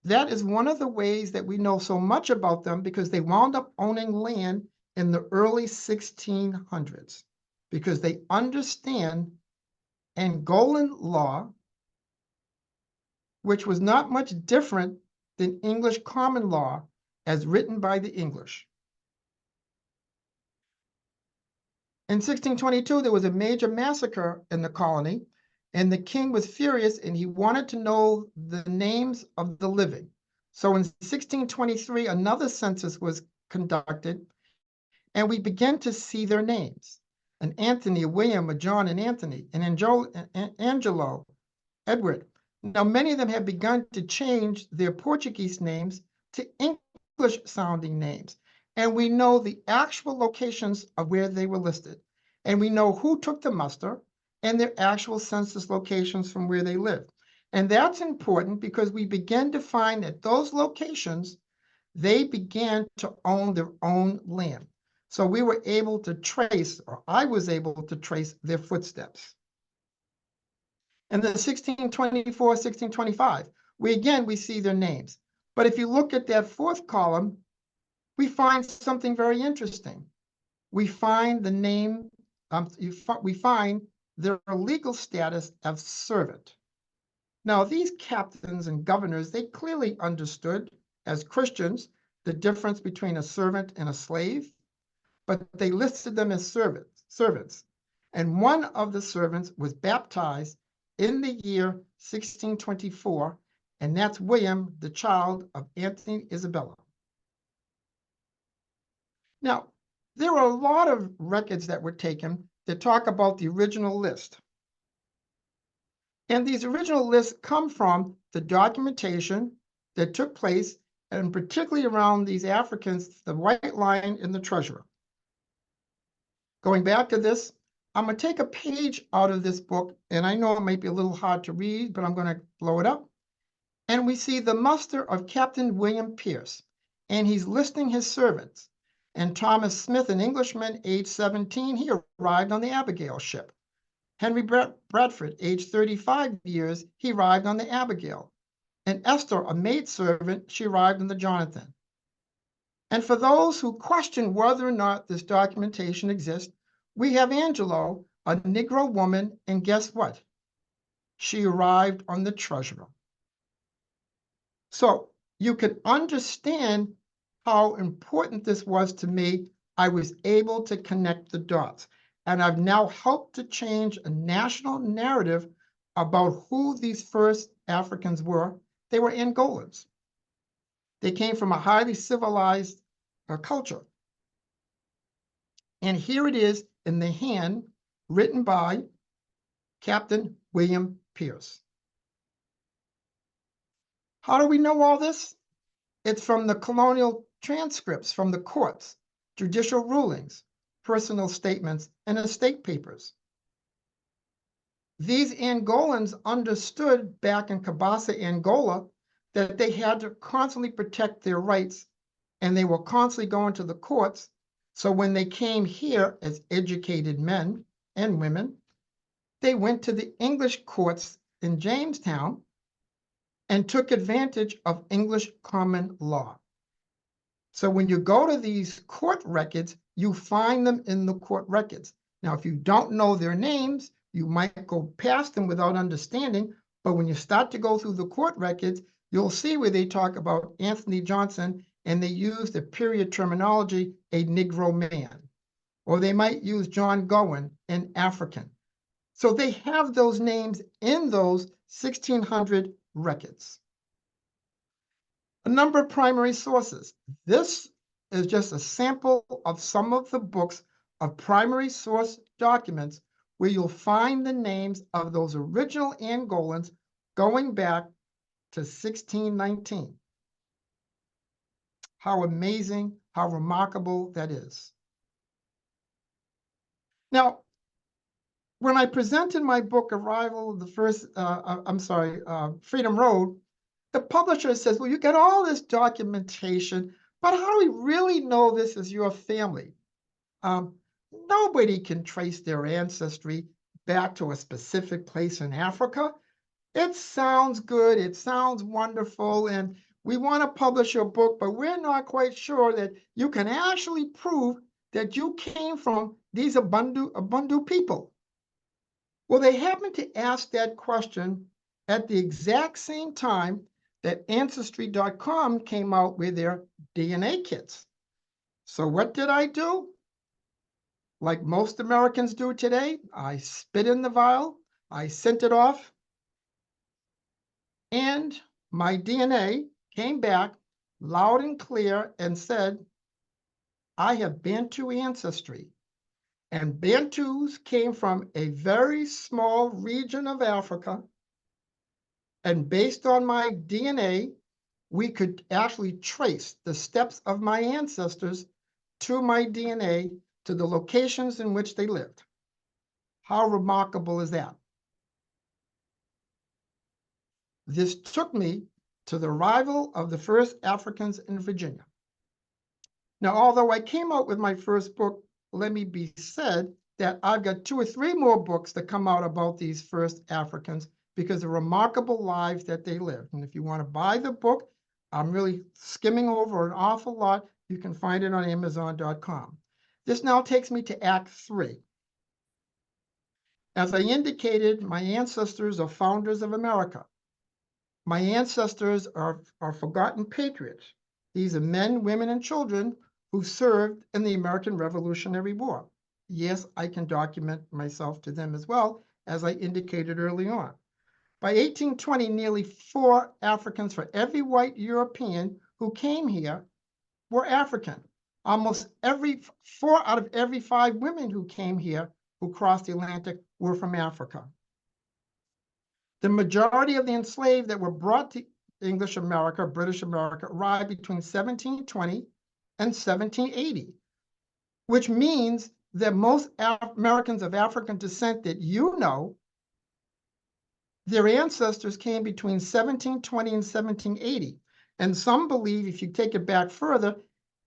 C: that is one of the ways that we know so much about them, because they wound up owning land in the early 1600s, because they understand Angolan law, which was not much different than English common law as written by the English. In 1622, there was a major massacre in the colony, and the king was furious, and he wanted to know the names of the living. So in 1623, another census was conducted, and we began to see their names. An Anthony, a William, a John, and Anthony, and Angelo, Edward. Now, many of them have begun to change their Portuguese names to English-sounding names. And we know the actual locations of where they were listed. And we know who took the muster and their actual census locations from where they lived. And that's important because we begin to find that those locations, they began to own their own land. So we were able to trace, or I was able to trace their footsteps. And then 1624, 1625, we see their names. But if you look at that fourth column, we find something very interesting. We find the name, we find their legal status as servant. Now, these captains and governors, they clearly understood, as Christians, the difference between a servant and a slave, but they listed them as servants. And one of the servants was baptized in the year 1624, and that's William, the child of Anthony Isabella. Now, there are a lot of records that were taken that talk about the original list. And these original lists come from the documentation that took place, and particularly around these Africans, the White Lion and the Treasurer. Going back to this, I'm going to take a page out of this book, and I know it might be a little hard to read, but I'm going to blow it up. And we see the muster of Captain William Pierce, and he's listing his servants. And Thomas Smith, an Englishman, age 17, he arrived on the Abigail ship. Henry Bradford, aged 35 years, he arrived on the Abigail. And Esther, a maidservant, she arrived on the Jonathan. And for those who question whether or not this documentation exists, we have Angelo, a Negro woman, and guess what? She arrived on the Treasurer. So you can understand how important this was to me. I was able to connect the dots, and I've now helped to change a national narrative about who these first Africans were. They were Angolans. They came from a highly civilized culture. And here it is in the hand written by Captain William Pierce. How do we know all this? It's from the colonial transcripts from the courts, judicial rulings, personal statements, and estate papers. These Angolans understood back in Cabasa, Angola, that they had to constantly protect their rights, and they were constantly going to the courts. So when they came here as educated men and women, they went to the English courts in Jamestown and took advantage of English common law. So when you go to these court records, you find them in the court records. Now, if you don't know their names, you might go past them without understanding, but when you start to go through the court records, you'll see where they talk about Anthony Johnson, and they use the period terminology, a Negro man, or they might use John Gowen, an African. So they have those names in those 1600 records. A number of primary sources. This is just a sample of some of the books of primary source documents where you'll find the names of those original Angolans going back to 1619. How amazing, how remarkable that is. Now, when I presented my book, Arrival of the First, Freedom Road, the publisher says, well, you get all this documentation, but how do we really know this is your family? Nobody can trace their ancestry back to a specific place in Africa. It sounds good, it sounds wonderful, and we want to publish your book, but we're not quite sure that you can actually prove that you came from these Ubuntu people. Well, they happened to ask that question at the exact same time that Ancestry.com came out with their DNA kits. So what did I do? Like most Americans do today, I spit in the vial, I sent it off, and my DNA came back loud and clear and said, I have Bantu ancestry. And Bantus came from a very small region of Africa. And based on my DNA, we could actually trace the steps of my ancestors to my DNA to the locations in which they lived. How remarkable is that? This took me to the arrival of the first Africans in Virginia. Now, although I came out with my first book, let me be said that I've got 2 or 3 more books that come out about these first Africans because of the remarkable lives that they lived. And if you want to buy the book, I'm really skimming over an awful lot. You can find it on Amazon.com. This now takes me to Act 3. As I indicated, my ancestors are founders of America. My ancestors are forgotten patriots. These are men, women, and children who served in the American Revolutionary War. Yes, I can document myself to them as well, as I indicated early on. By 1820, nearly 4 Africans for every white European who came here were African. Almost 4 out of every 5 women who came here who crossed the Atlantic were from Africa. The majority of the enslaved that were brought to English America, British America, arrived between 1720 and 1780, which means that most Americans of African descent that you know, their ancestors came between 1720 and 1780. And some believe, if you take it back further,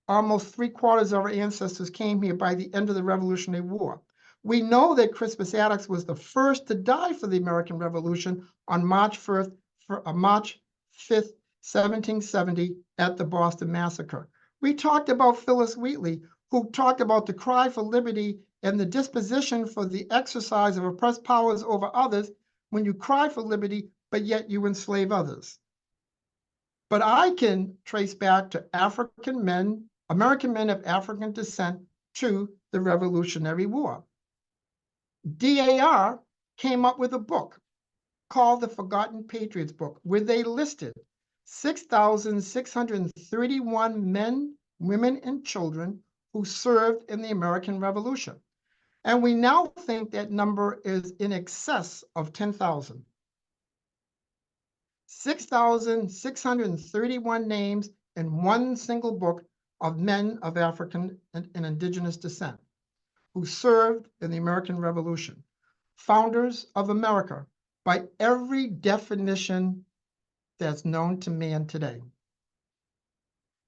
C: almost 3/4 of our ancestors came here by the end of the Revolutionary War. We know that Crispus Attucks was the first to die for the American Revolution on March 5th, 1770 at the Boston Massacre. We talked about Phyllis Wheatley, who talked about the cry for liberty and the disposition for the exercise of oppressed powers over others when you cry for liberty, but yet you enslave others. But I can trace back to African men, American men of African descent, to the Revolutionary War. DAR came up with a book called the Forgotten Patriots Book, where they listed 6,631 men, women, and children who served in the American Revolution. And we now think that number is in excess of 10,000. 6,631 names in one single book of men of African and indigenous descent who served in the American Revolution, founders of America by every definition that's known to man today.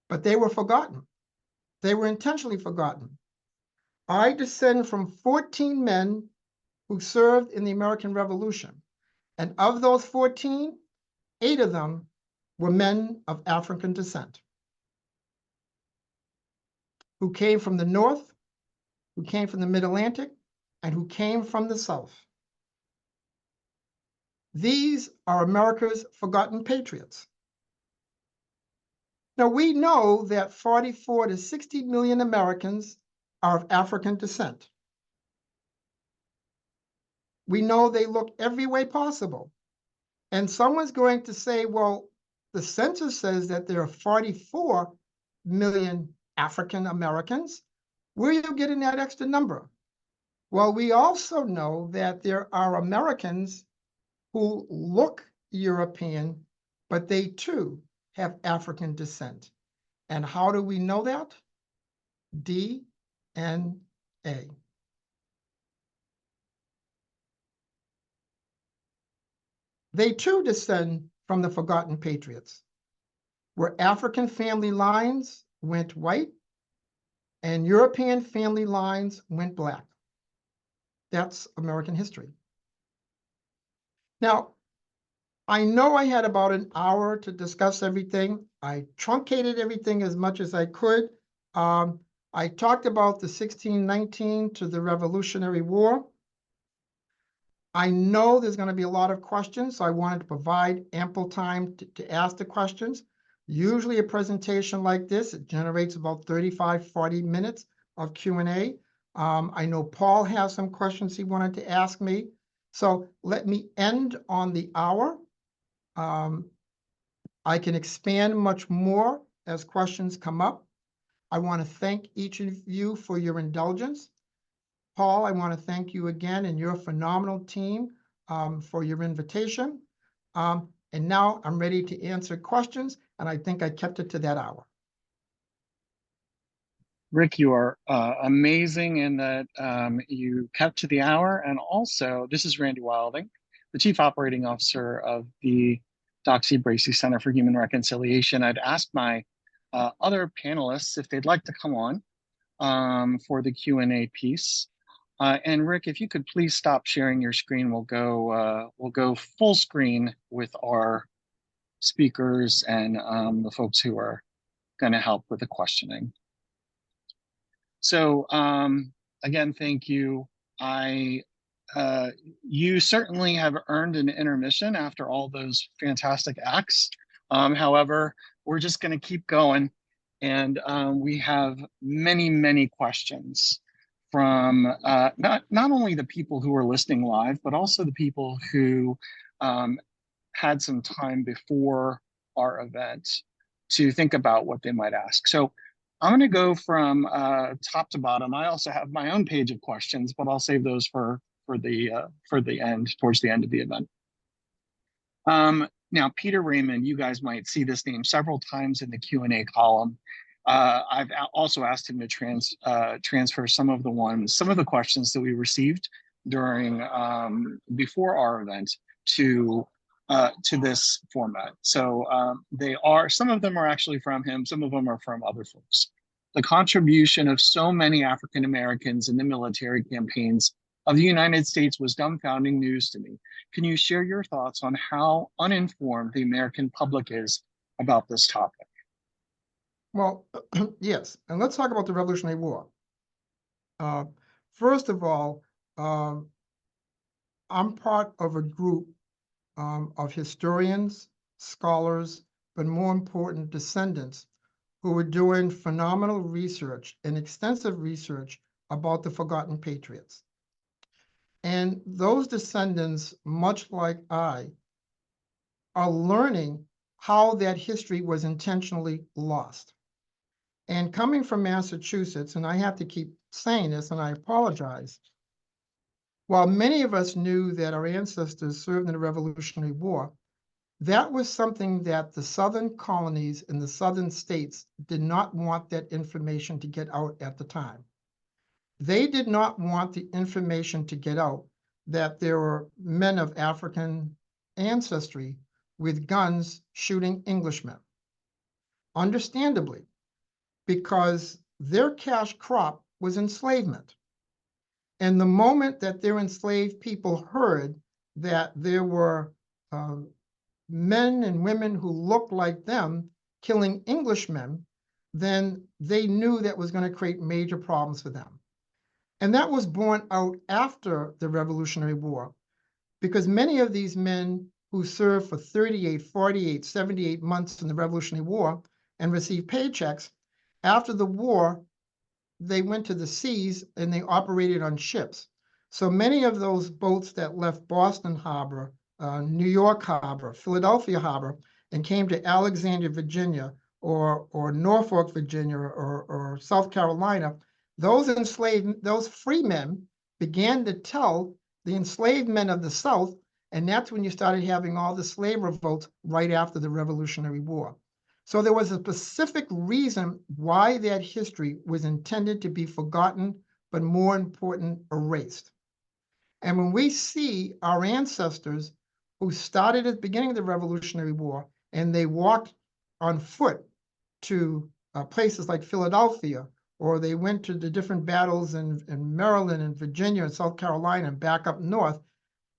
C: But they were forgotten. They were intentionally forgotten. I descend from 14 men who served in the American Revolution. And of those 14, 8 of them were men of African descent who came from the North, who came from the Mid-Atlantic, and who came from the South. These are America's forgotten patriots. Now, we know that 44 to 60 million Americans are of African descent. We know they look every way possible. And someone's going to say, well, the census says that there are 44 million African Americans. Where are you getting that extra number? Well, we also know that there are Americans who look European, but they too have African descent. And how do we know that? DNA. They too descend from the forgotten patriots, where African family lines went white and European family lines went black. That's American history. Now, I know I had about an hour to discuss everything. I truncated everything as much as I could. I talked about the 1619 to the Revolutionary War. I know there's going to be a lot of questions, so I wanted to provide ample time to ask the questions. Usually a presentation like this, it generates about 35, 40 minutes of Q&A. I know Paul has some questions he wanted to ask me. So let me end on the hour. I can expand much more as questions come up. I want to thank each of you for your indulgence. Paul, I want to thank you again and your phenomenal team for your invitation. And now I'm ready to answer questions, and I think I kept it to that hour.
D: Rick, you are amazing in that you kept to the hour. And also, this is Randy Wilding, the Chief Operating Officer of the Doxy Bracy Center for Human Reconciliation. I'd asked my other panelists if they'd like to come on for the Q&A piece. And Rick, if you could please stop sharing your screen, we'll go full screen with our speakers and the folks who are going to help with the questioning. So again, thank you. You certainly have earned an intermission after all those fantastic acts. However, we're just going to keep going, and we have many, many questions from not only the people who are listening live, but also the people who had some time before our event to think about what they might ask. So I'm going to go from top to bottom. I also have my own page of questions, but I'll save those for the end, towards the end of the event. Now, Peter Raymond, you guys might see this name several times in the Q&A column. I've also asked him to transfer some of the questions that we received during before our event to this format. So some of them are actually from him, some of them are from other folks. The contribution of so many African Americans in the military campaigns of the United States was dumbfounding news to me. Can you share your thoughts on how uninformed the American public is about this topic?
C: Well, yes, and let's talk about the Revolutionary War. First of all, I'm part of a group of historians, scholars, but more important, descendants, who were doing phenomenal research and extensive research about the forgotten patriots. And those descendants, much like I, are learning how that history was intentionally lost. And coming from Massachusetts, and I have to keep saying this, and I apologize, while many of us knew that our ancestors served in the Revolutionary War, that was something that the Southern colonies and the Southern states did not want that information to get out at the time. They did not want the information to get out that there were men of African ancestry with guns shooting Englishmen. Understandably, because their cash crop was enslavement. And the moment that their enslaved people heard that there were men and women who looked like them killing Englishmen, then they knew that was going to create major problems for them. And that was borne out after the Revolutionary War, because many of these men who served for 38, 48, 78 months in the Revolutionary War and received paychecks, after the war, they went to the seas and they operated on ships. So many of those boats that left Boston Harbor, New York Harbor, Philadelphia Harbor, and came to Alexandria, Virginia, or Norfolk, Virginia, or South Carolina, those free men began to tell the enslaved men of the South, and that's when you started having all the slave revolts right after the Revolutionary War. So there was a specific reason why that history was intended to be forgotten, but more important, erased. And when we see our ancestors who started at the beginning of the Revolutionary War, and they walked on foot to places like Philadelphia, or they went to the different battles in Maryland and Virginia and South Carolina and back up north,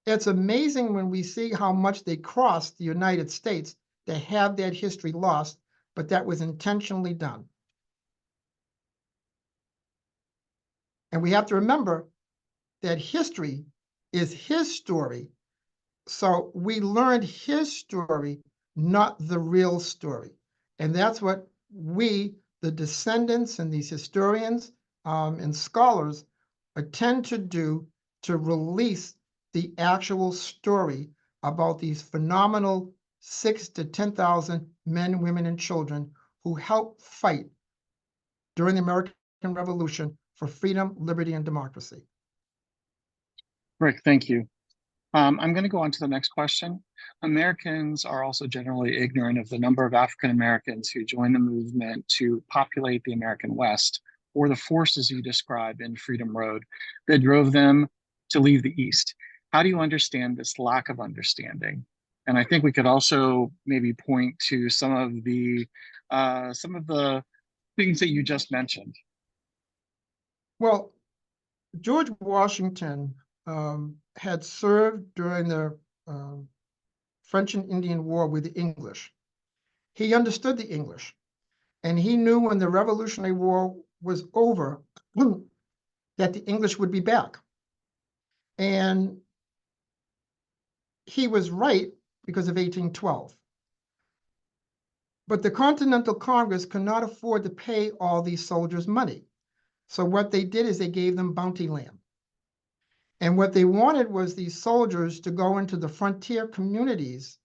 C: it's amazing when we see how much they crossed the United States to have that history lost, but that was intentionally done. And we have to remember that history is his story. So we learned his story, not the real story. And that's what we, the descendants and these historians and scholars, tend to do to release the actual story about these phenomenal 6,000 to 10,000 men, women, and children who helped fight during the American Revolution for freedom, liberty, and democracy.
D: Rick, thank you. I'm going to go on to the next question. Americans are also generally ignorant of the number of African Americans who joined the movement to populate the American West, or the forces you describe in Freedom Road that drove them to leave the East. How do you understand this lack of understanding? And I think we could also maybe point to some of the things that you just mentioned.
C: Well, George Washington had served during the French and Indian War with the English. He understood the English, and he knew when the Revolutionary War was over that the English would be back. And he was right because of 1812. But the Continental Congress could not afford to pay all these soldiers money. So what they did is they gave them bounty land. And what they wanted was these soldiers to go into the frontier communities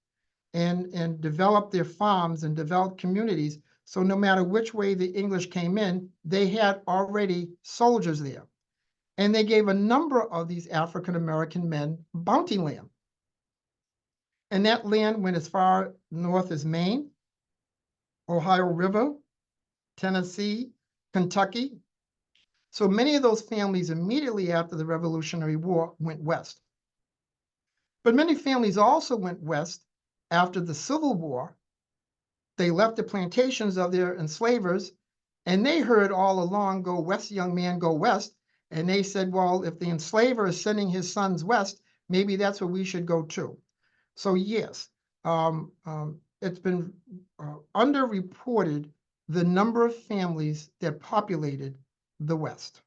C: and develop their farms and develop communities. So no matter which way the English came in, they had already soldiers there. And they gave a number of these African-American men bounty land. And that land went as far north as Maine, Ohio River, Tennessee, Kentucky. So many of those families immediately after the Revolutionary War went west. But many families also went west after the Civil War. They left the plantations of their enslavers, and they heard all along, go west, young man, go west. And they said, well, if the enslaver is sending his sons west, maybe that's where we should go too. So yes, it's been underreported the number of families that populated the West.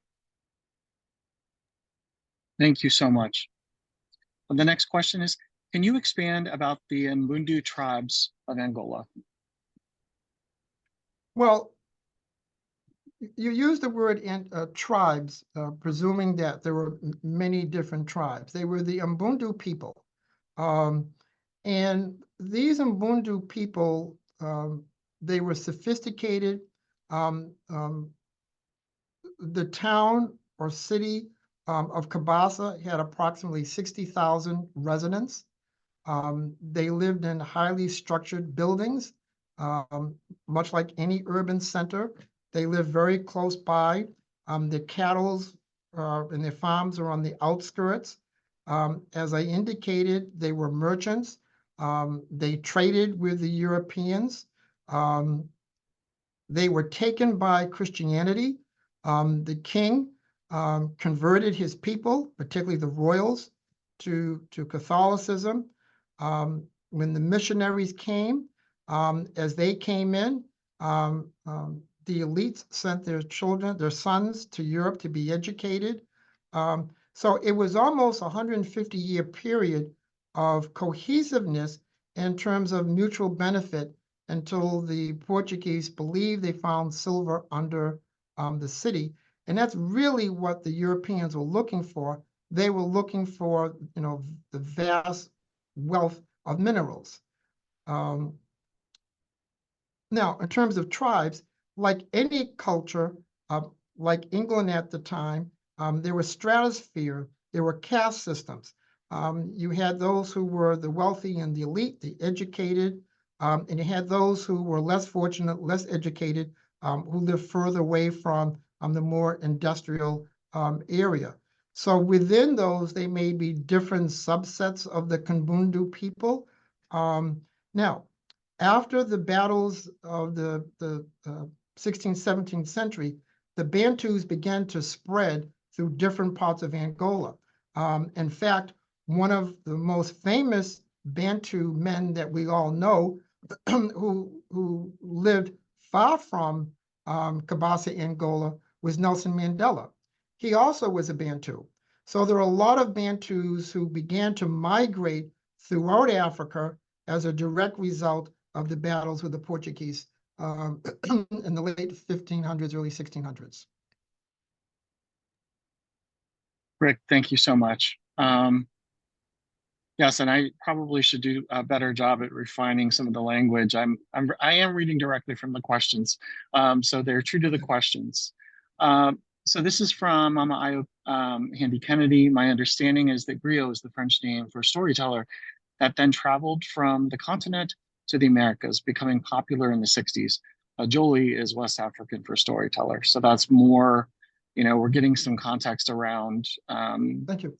D: Thank you so much. The next question is, can you expand about the Mbundu tribes of Angola?
C: Well, you use the word tribes, presuming that there were many different tribes. They were the Mbundu people. And these Mbundu people, they were sophisticated. The town or city of Kabasa had approximately 60,000 residents. They lived in highly structured buildings, much like any urban center. They lived very close by. Their cattle and their farms are on the outskirts. As I indicated, they were merchants. They traded with the Europeans. They were taken by Christianity. The king converted his people, particularly the royals, to Catholicism. When the missionaries came, as they came in, the elites sent their children, their sons to Europe to be educated. So it was almost a 150-year period of cohesiveness in terms of mutual benefit until the Portuguese believed they found silver under the city. And that's really what the Europeans were looking for. They were looking for, the vast wealth of minerals. Now, in terms of tribes, like any culture, like England at the time, there was stratosphere, there were caste systems. You had those who were the wealthy and the elite, the educated, and you had those who were less fortunate, less educated, who lived further away from the more industrial area. So within those, they may be different subsets of the Kimbundu people. Now, after the battles of the 16th, 17th century, the Bantus began to spread through different parts of Angola. In fact, one of the most famous Bantu men that we all know who lived far from Kabasa, Angola, was Nelson Mandela. He also was a Bantu. So there are a lot of Bantus who began to migrate throughout Africa as a direct result of the battles with the Portuguese in the late 1500s, early 1600s.
D: Rick, thank you so much. Yes, and I probably should do a better job at refining some of the language. I am reading directly from the questions, so they're true to the questions. So this is from Mama Ayo Handy Kennedy. My understanding is that griot is the French name for storyteller that then traveled from the continent to the Americas, becoming popular in the 60s. Jolie is West African for storyteller. So that's more, we're getting some context around,
C: Thank you.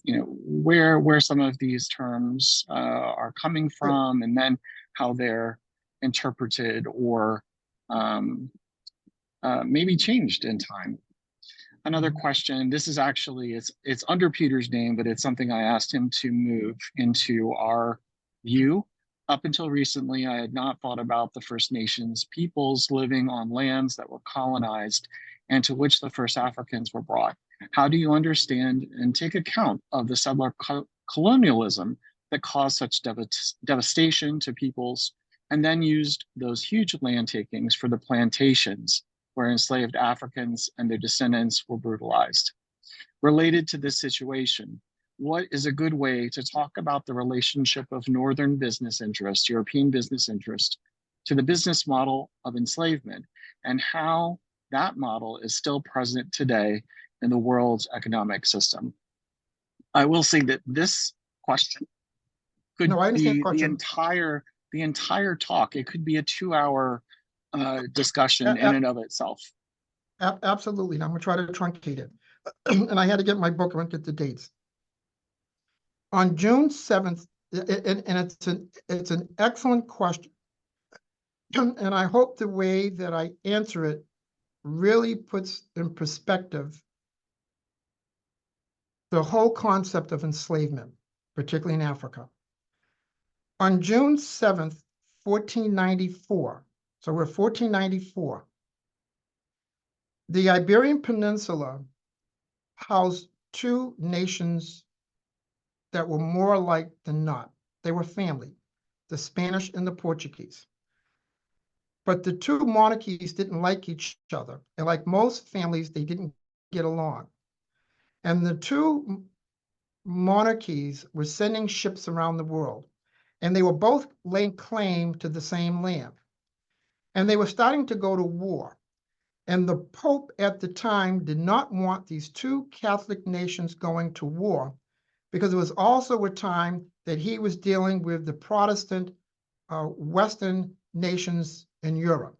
D: Where some of these terms are coming from, and then how they're interpreted or maybe changed in time. Another question, this is actually, it's under Peter's name, but it's something I asked him to move into our view. Up until recently, I had not thought about the First Nations peoples living on lands that were colonized and to which the first Africans were brought. How do you understand and take account of the settler colonialism that caused such devastation to peoples and then used those huge land takings for the plantations where enslaved Africans and their descendants were brutalized? Related to this situation, what is a good way to talk about the relationship of Northern business interest, European business interest, to the business model of enslavement, and how that model is still present today in the world's economic system? I will say that this question could be the entire talk. It could be a 2-hour discussion in and of itself.
C: Absolutely. I'm going to try to truncate it. And I had to get my book and get the dates. On June 7th, and it's an excellent question. And I hope the way that I answer it really puts in perspective the whole concept of enslavement, particularly in Africa. On June 7th, 1494, so we're 1494, the Iberian Peninsula housed two nations that were more alike than not. They were family, the Spanish and the Portuguese. But the two monarchies didn't like each other. And like most families, they didn't get along. And the two monarchies were sending ships around the world. And they were both laying claim to the same land. And they were starting to go to war. And the Pope at the time did not want these two Catholic nations going to war, because it was also a time that he was dealing with the Protestant Western nations in Europe.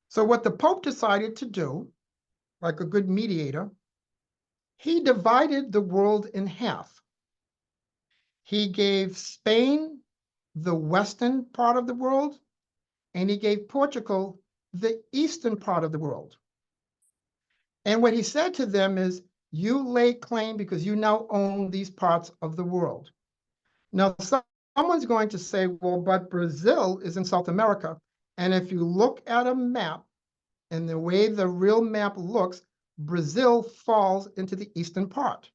C: So what the Pope decided to do, like a good mediator, he divided the world in half. He gave Spain the western part of the world, and he gave Portugal the eastern part of the world. And what he said to them is, you lay claim because you now own these parts of the world. Now, someone's going to say, well, but Brazil is in South America. And if you look at a map and the way the real map looks, Brazil falls into the eastern part.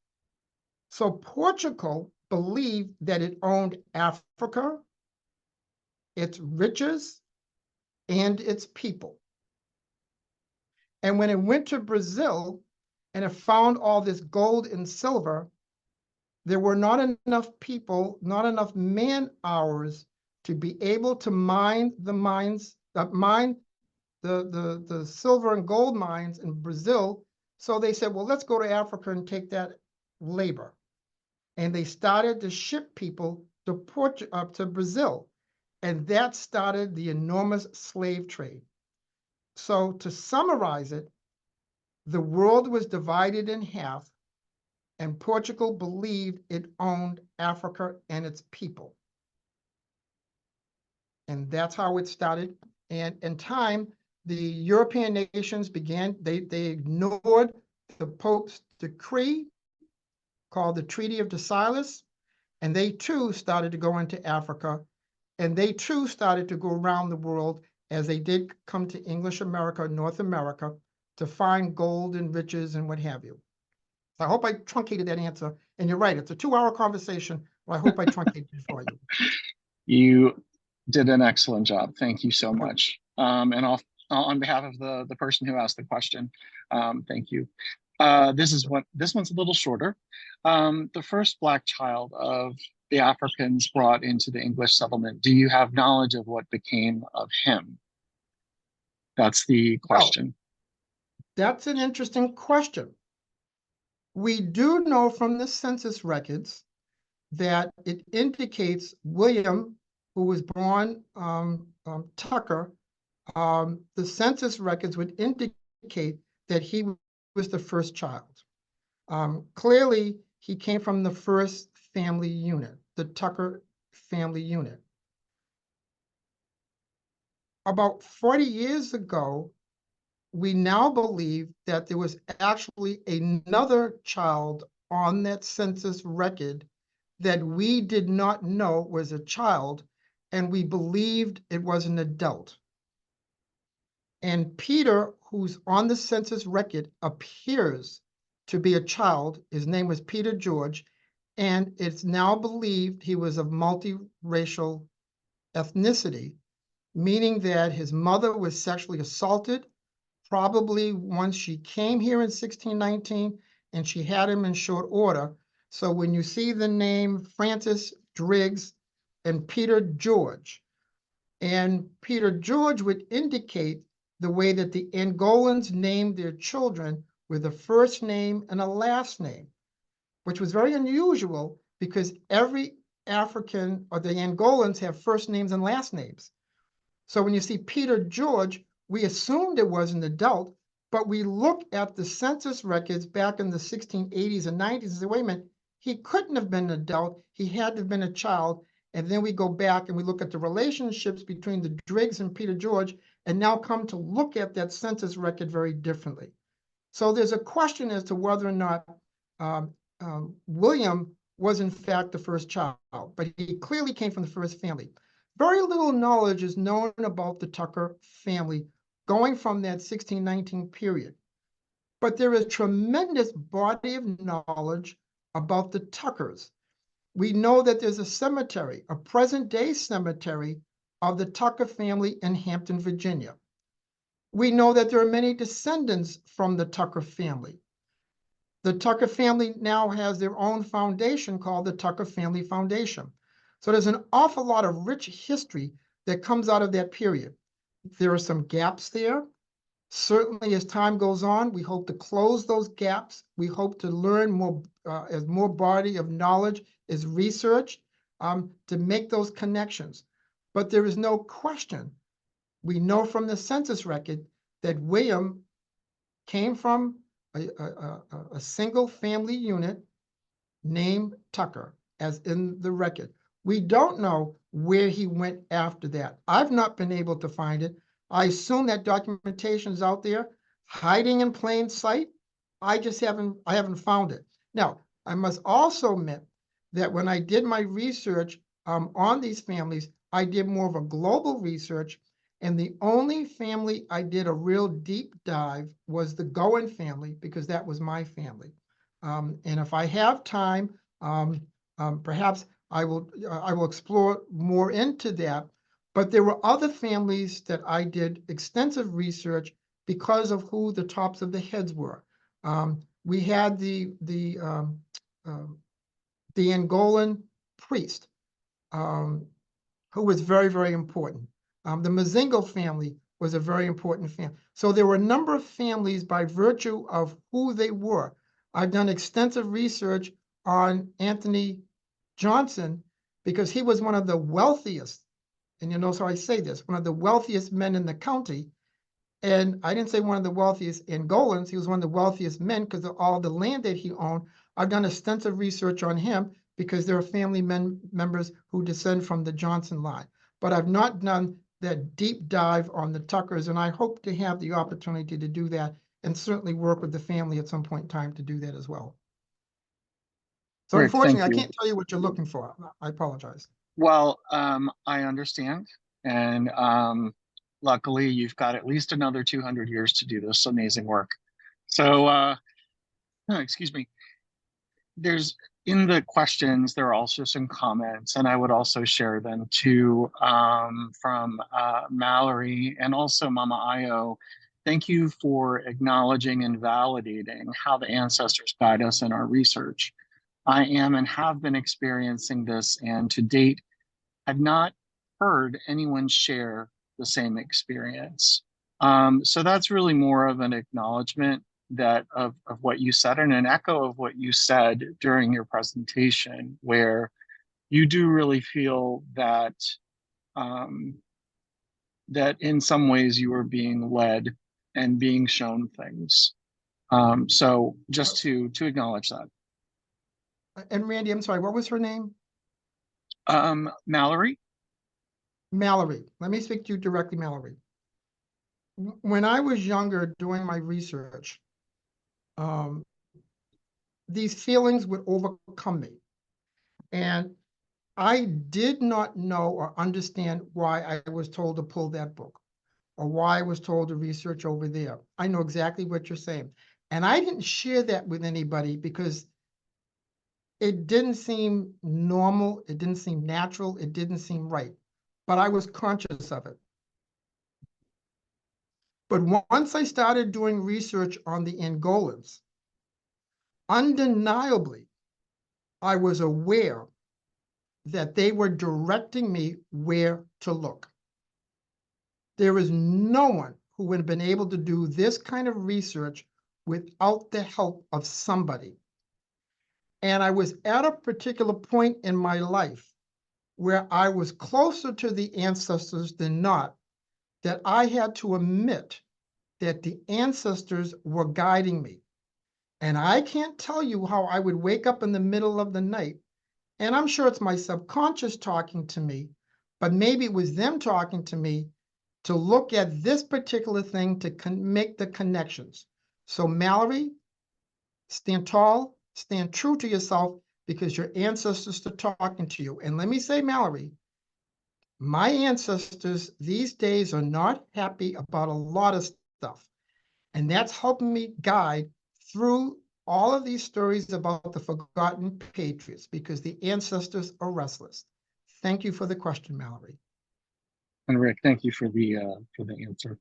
C: So Portugal believed that it owned Africa, its riches, and its people. And when it went to Brazil and it found all this gold and silver, there were not enough people, not enough man hours to be able to mine the mines, the silver and gold mines in Brazil. So they said, well, let's go to Africa and take that labor. And they started to ship people to Brazil. And that started the enormous slave trade. So to summarize it, the world was divided in half, and Portugal believed it owned Africa and its people. And that's how it started. And in time, the European nations began, they ignored the Pope's decree called the Treaty of Descendants, and they too started to go into Africa, and they too started to go around the world as they did come to English America, North America, to find gold and riches and what have you. So I hope I truncated that answer. And you're right, it's a 2-hour conversation, but I hope I truncated it for you.
D: You did an excellent job. Thank you so much. And on behalf of the person who asked the question, thank you. This one's a little shorter. The first Black child of the Africans brought into the English settlement, do you have knowledge of what became of him? That's the question.
C: Oh, that's an interesting question. We do know from the census records that it indicates William, who was born Tucker. The census records would indicate that he was the first child. Clearly, he came from the first family unit, the Tucker family unit. About 40 years ago, we now believe that there was actually another child on that census record that we did not know was a child, and we believed it was an adult. And Peter, who's on the census record, appears to be a child. His name was Peter George, and it's now believed he was of multiracial ethnicity, meaning that his mother was sexually assaulted, probably once she came here in 1619, and she had him in short order. So when you see the name Francis Driggs and Peter George, and Peter George would indicate the way that the Angolans named their children with a first name and a last name, which was very unusual because every African, or the Angolans, have first names and last names. So when you see Peter George, we assumed it was an adult, but we look at the census records back in the 1680s and 90s and say, wait a minute, he couldn't have been an adult, he had to have been a child. And then we go back and we look at the relationships between the Driggs and Peter George, and now come to look at that census record very differently. So there's a question as to whether or not William was in fact the first child, but he clearly came from the first family. Very little knowledge is known about the Tucker family going from that 1619 period. But there is tremendous body of knowledge about the Tuckers. We know that there's a cemetery, a present-day cemetery of the Tucker family in Hampton, Virginia. We know that there are many descendants from the Tucker family. The Tucker family now has their own foundation called the Tucker Family Foundation. So there's an awful lot of rich history that comes out of that period. There are some gaps there. Certainly, as time goes on, we hope to close those gaps. We hope to learn more as more body of knowledge is researched to make those connections. But there is no question. We know from the census record that William came from a single family unit named Tucker, as in the record. We don't know where he went after that. I've not been able to find it. I assume that documentation is out there, hiding in plain sight. I haven't found it. Now, I must also admit that when I did my research on these families, I did more of a global research, and the only family I did a real deep dive was the Goen family, because that was my family. And if I have time, perhaps I will explore more into that. But there were other families that I did extensive research because of who the tops of the heads were. We had the Angolan priest, who was very, very important. The Mazingo family was a very important family. So there were a number of families by virtue of who they were. I've done extensive research on Anthony Johnson because he was one of the wealthiest, and you know, so I say this, one of the wealthiest men in the county. And I didn't say one of the wealthiest Angolans. He was one of the wealthiest men because of all the land that he owned. I've done extensive research on him because there are family members who descend from the Johnson line. But I've not done that deep dive on the Tuckers, and I hope to have the opportunity to do that and certainly work with the family at some point in time to do that as well. So
D: Ric,
C: unfortunately, I
D: thank you.
C: can't tell you what you're looking for. I apologize.
D: Well, I understand. And luckily, you've got at least another 200 years to do this amazing work. So, excuse me. There's in the questions, there are also some comments, and I would also share them too from Mallory and also Mama Io. Thank you for acknowledging and validating how the ancestors guide us in our research. I am and have been experiencing this, and to date, I've not heard anyone share the same experience. So that's really more of an acknowledgement that of what you said, and an echo of what you said during your presentation, where you do really feel that that in some ways you are being led and being shown things. So just to acknowledge that.
C: And Randy, I'm sorry, what was her name?
D: Mallory?
C: Mallory. Let me speak to you directly, Mallory. When I was younger doing my research, these feelings would overcome me. And I did not know or understand why I was told to pull that book or why I was told to research over there. I know exactly what you're saying. And I didn't share that with anybody because it didn't seem normal. It didn't seem natural. It didn't seem right. But I was conscious of it. But once I started doing research on the Angolans, undeniably, I was aware that they were directing me where to look. There is no one who would have been able to do this kind of research without the help of somebody. And I was at a particular point in my life where I was closer to the ancestors than not, that I had to admit that the ancestors were guiding me. And I can't tell you how I would wake up in the middle of the night, and I'm sure it's my subconscious talking to me, but maybe it was them talking to me to look at this particular thing to make the connections. So Mallory, stand tall, stand true to yourself because your ancestors are talking to you. And let me say, Mallory, my ancestors these days are not happy about a lot of stuff. And that's helping me guide through all of these stories about the forgotten patriots because the ancestors are restless. Thank you for the question, Mallory.
D: And Rick, thank you for the answer.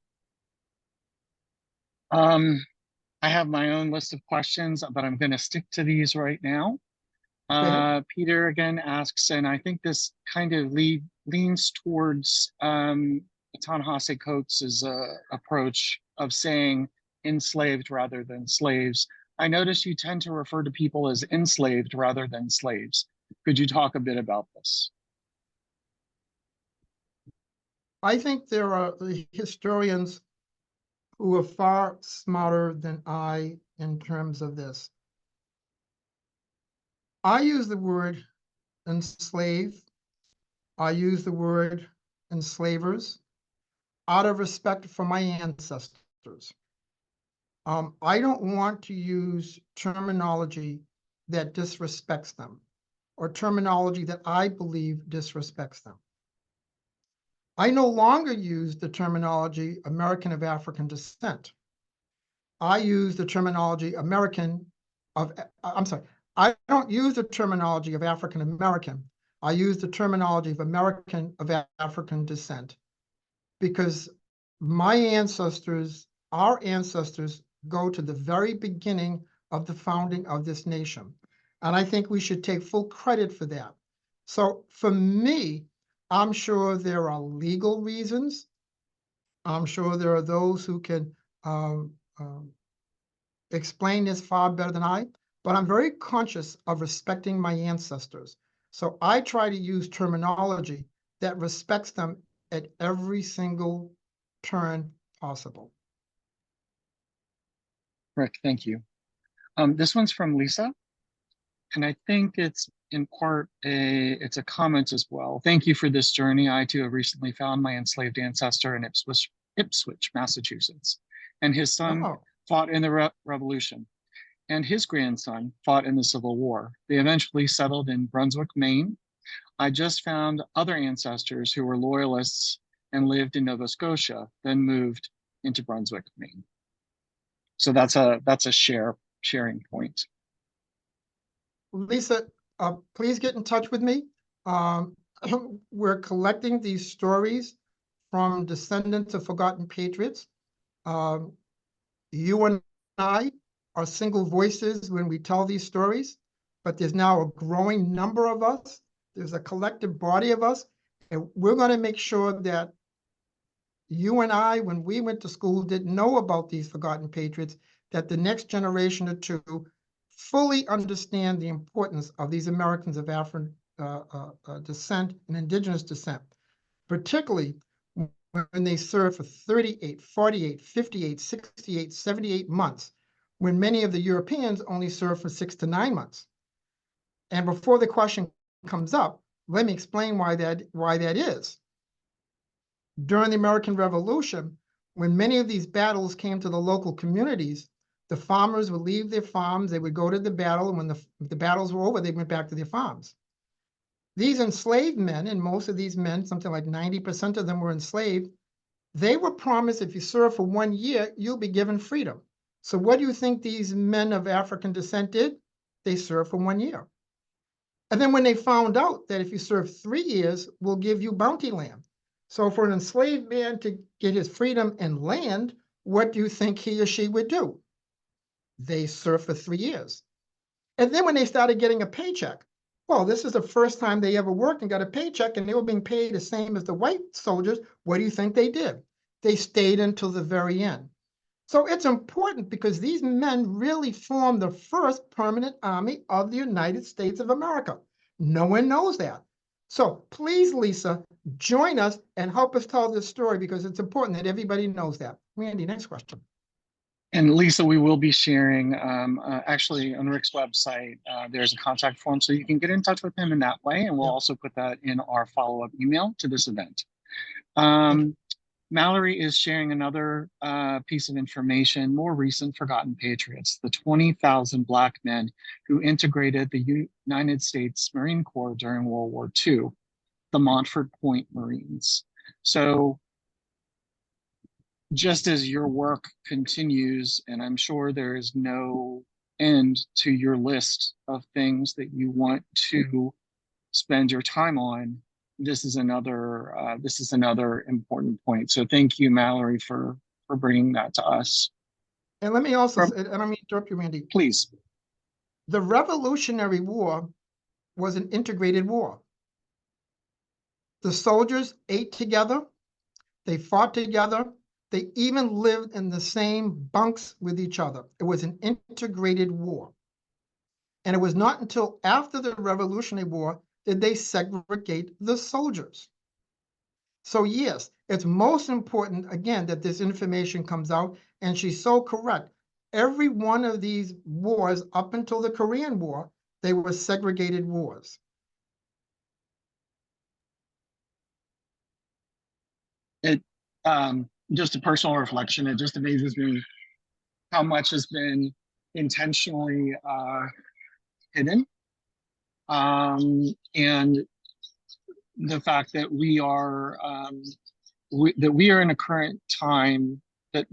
D: I have my own list of questions, but I'm going to stick to these right now. Peter again asks, and I think this kind of leans towards Ta-Nehisi Coates's approach of saying enslaved rather than slaves. I notice you tend to refer to people as enslaved rather than slaves. Could you talk a bit about this?
C: I think there are historians who are far smarter than I in terms of this. I use the word enslave. I use the word enslavers out of respect for my ancestors. I don't want to use terminology that disrespects them or terminology that I believe disrespects them. I no longer use the terminology American of African descent. I use the terminology I don't use the terminology of African American. I use the terminology of American of African descent because my ancestors, our ancestors, go to the very beginning of the founding of this nation. And I think we should take full credit for that. So for me, I'm sure there are legal reasons. I'm sure there are those who can explain this far better than I, but I'm very conscious of respecting my ancestors. So I try to use terminology that respects them at every single turn possible.
D: Rick, thank you. This one's from Lisa, and I think it's in part it's a comment as well. Thank you for this journey. I too have recently found my enslaved ancestor in Ipswich, Massachusetts, and his son fought in the Revolution, and his grandson fought in the Civil War. They eventually settled in Brunswick, Maine. I just found other ancestors who were loyalists and lived in Nova Scotia, then moved into Brunswick, Maine. So that's a sharing point.
C: Lisa, please get in touch with me. We're collecting these stories from descendants of forgotten patriots. You and I are single voices when we tell these stories, but there's now a growing number of us. There's a collective body of us, and we're going to make sure that you and I, when we went to school, didn't know about these forgotten patriots, that the next generation or two fully understand the importance of these Americans of African descent and indigenous descent, particularly when they served for 38, 48, 58, 68, 78 months, when many of the Europeans only served for 6 to 9 months. And before the question comes up, let me explain why that is. During the American Revolution, when many of these battles came to the local communities, the farmers would leave their farms, they would go to the battle, and when the battles were over, they went back to their farms. These enslaved men, and most of these men, something like 90% of them were enslaved, they were promised if you serve for 1 year, you'll be given freedom. So what do you think these men of African descent did? They served for 1 year. And then when they found out that if you serve 3 years, we'll give you bounty land. So for an enslaved man to get his freedom and land, what do you think he or she would do? They served for 3 years. And then when they started getting a paycheck, well, this is the first time they ever worked and got a paycheck, and they were being paid the same as the white soldiers. What do you think they did? They stayed until the very end. So it's important because these men really formed the first permanent army of the United States of America. No one knows that. So please, Lisa, join us and help us tell this story because it's important that everybody knows that. Randy, next question.
D: And Lisa, we will be sharing, actually on Rick's website, there's a contact form, so you can get in touch with him in that way, and we'll also put that in our follow-up email to this event. Mallory is sharing another piece of information, more recent forgotten patriots, the 20,000 Black men who integrated the United States Marine Corps during World War II, the Montford Point Marines. So just as your work continues, and I'm sure there is no end to your list of things that you want to spend your time on, this is another important point. So thank you, Mallory, for bringing that to us.
C: And let me also say, and I mean, interrupt you, Randy.
D: Please.
C: The Revolutionary War was an integrated war. The soldiers ate together, they fought together, they even lived in the same bunks with each other. It was an integrated war. And it was not until after the Revolutionary War did they segregate the soldiers. So yes, it's most important, again, that this information comes out, and she's so correct. Every one of these wars up until the Korean War, they were segregated wars.
D: It just a personal reflection, it just amazes me how much has been intentionally hidden. And the fact that we are in a current time that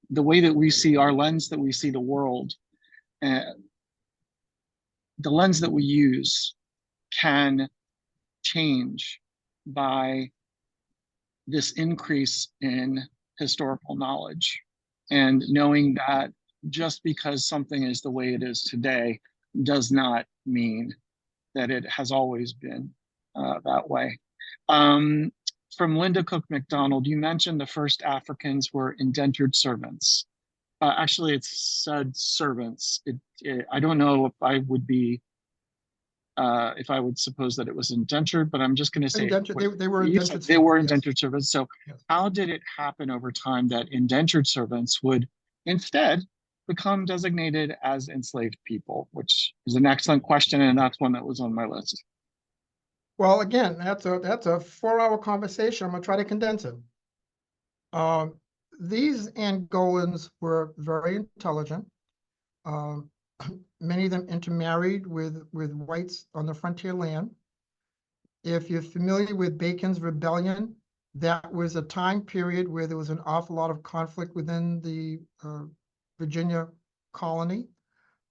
D: the way that we see our lens, that we see the world, the lens that we use can change by this increase in historical knowledge, and knowing that just because something is the way it is today does not mean that it has always been that way. From Linda Cook McDonald, you mentioned the first Africans were indentured servants. Actually, it said servants. I don't know if I would be, if I would suppose that it was indentured, but I'm just going to say
C: they were indentured.
D: They were
C: yes.
D: indentured servants. So
C: Yes.
D: how did it happen over time that indentured servants would instead become designated as enslaved people, which is an excellent question, and that's one that was on my list.
C: Well, again, that's a 4-hour conversation. I'm gonna try to condense it. These Angolans were very intelligent. Many of them intermarried with whites on the frontier land. If you're familiar with Bacon's Rebellion, that was a time period where there was an awful lot of conflict within the Virginia colony.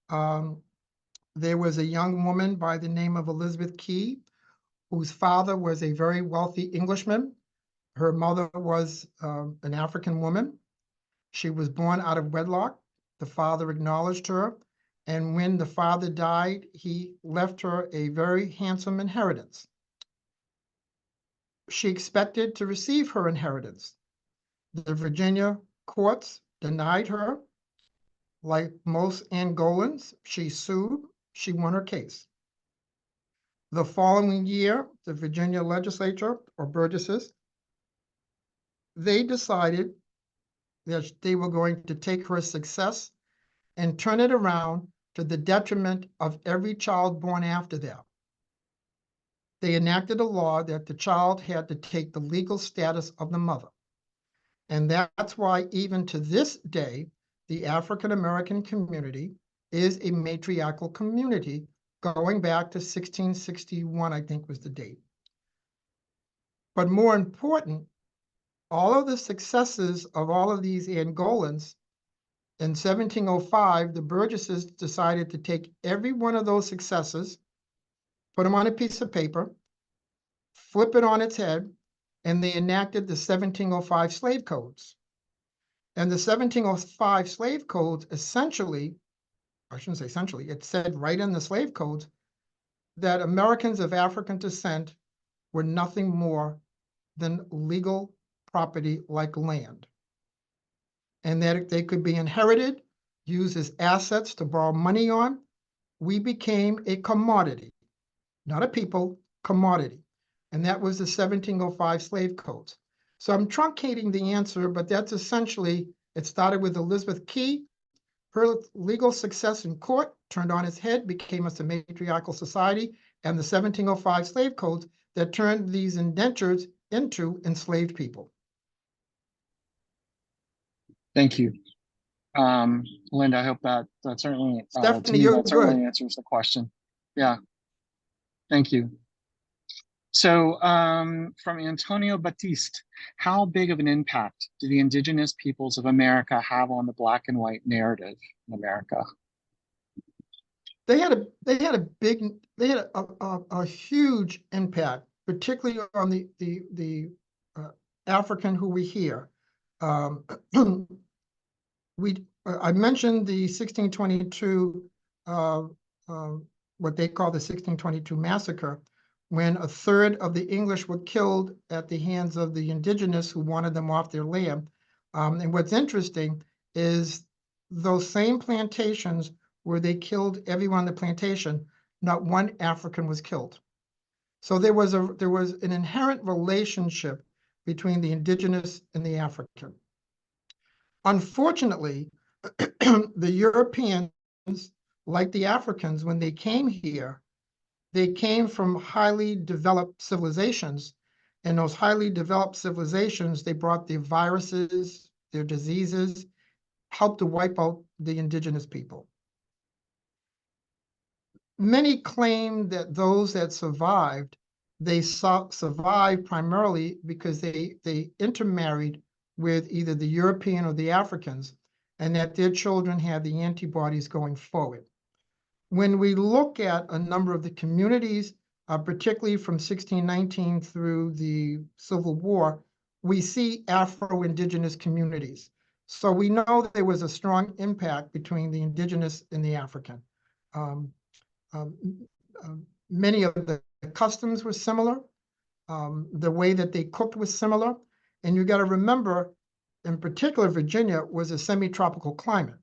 C: There was a young woman by the name of Elizabeth Key, whose father was a very wealthy Englishman. Her mother was an African woman. She was born out of wedlock. The father acknowledged her. And when the father died, he left her a very handsome inheritance. She expected to receive her inheritance. The Virginia courts denied her. Like most Angolans, she sued. She won her case. The following year, the Virginia legislature, or burgesses, they decided that they were going to take her success and turn it around to the detriment of every child born after that. They enacted a law that the child had to take the legal status of the mother. And that's why even to this day, the African-American community is a matriarchal community going back to 1661, I think was the date. But more important, all of the successes of all of these Angolans, in 1705, the burgesses decided to take every one of those successes, put them on a piece of paper, flip it on its head, and they enacted the 1705 slave codes. And the 1705 slave codes essentially, I shouldn't say essentially, it said right in the slave codes that Americans of African descent were nothing more than legal property like land, and that they could be inherited, used as assets to borrow money on. We became a commodity, not a people, commodity. And that was the 1705 slave codes. So I'm truncating the answer, but that's essentially, it started with Elizabeth Key. Her legal success in court turned on its head, became us a matriarchal society, and the 1705 slave codes that turned these indentures into enslaved people.
D: Thank you. Linda, I hope that certainly, to
C: Stephanie,
D: me,
C: you're
D: that certainly
C: good.
D: answers the question. Yeah, thank you. So from Antonio Batiste, how big of an impact do the indigenous peoples of America have on the black and white narrative in America?
C: They had a huge impact, particularly on the African who we hear. I mentioned the 1622, what they call the 1622 massacre, when a third of the English were killed at the hands of the indigenous who wanted them off their land. And what's interesting is those same plantations where they killed everyone on the plantation, not one African was killed. So there was an inherent relationship between the indigenous and the African. Unfortunately, the Europeans, like the Africans, when they came here, they came from highly developed civilizations. And those highly developed civilizations, they brought their viruses, their diseases, helped to wipe out the indigenous people. Many claim that those that survived, they survived primarily because they intermarried with either the European or the Africans, and that their children had the antibodies going forward. When we look at a number of the communities, particularly from 1619 through the Civil War, we see Afro-Indigenous communities. So we know there was a strong impact between the indigenous and the African. Many of the customs were similar. The way that they cooked was similar. And you got to remember, in particular, Virginia was a semi-tropical climate.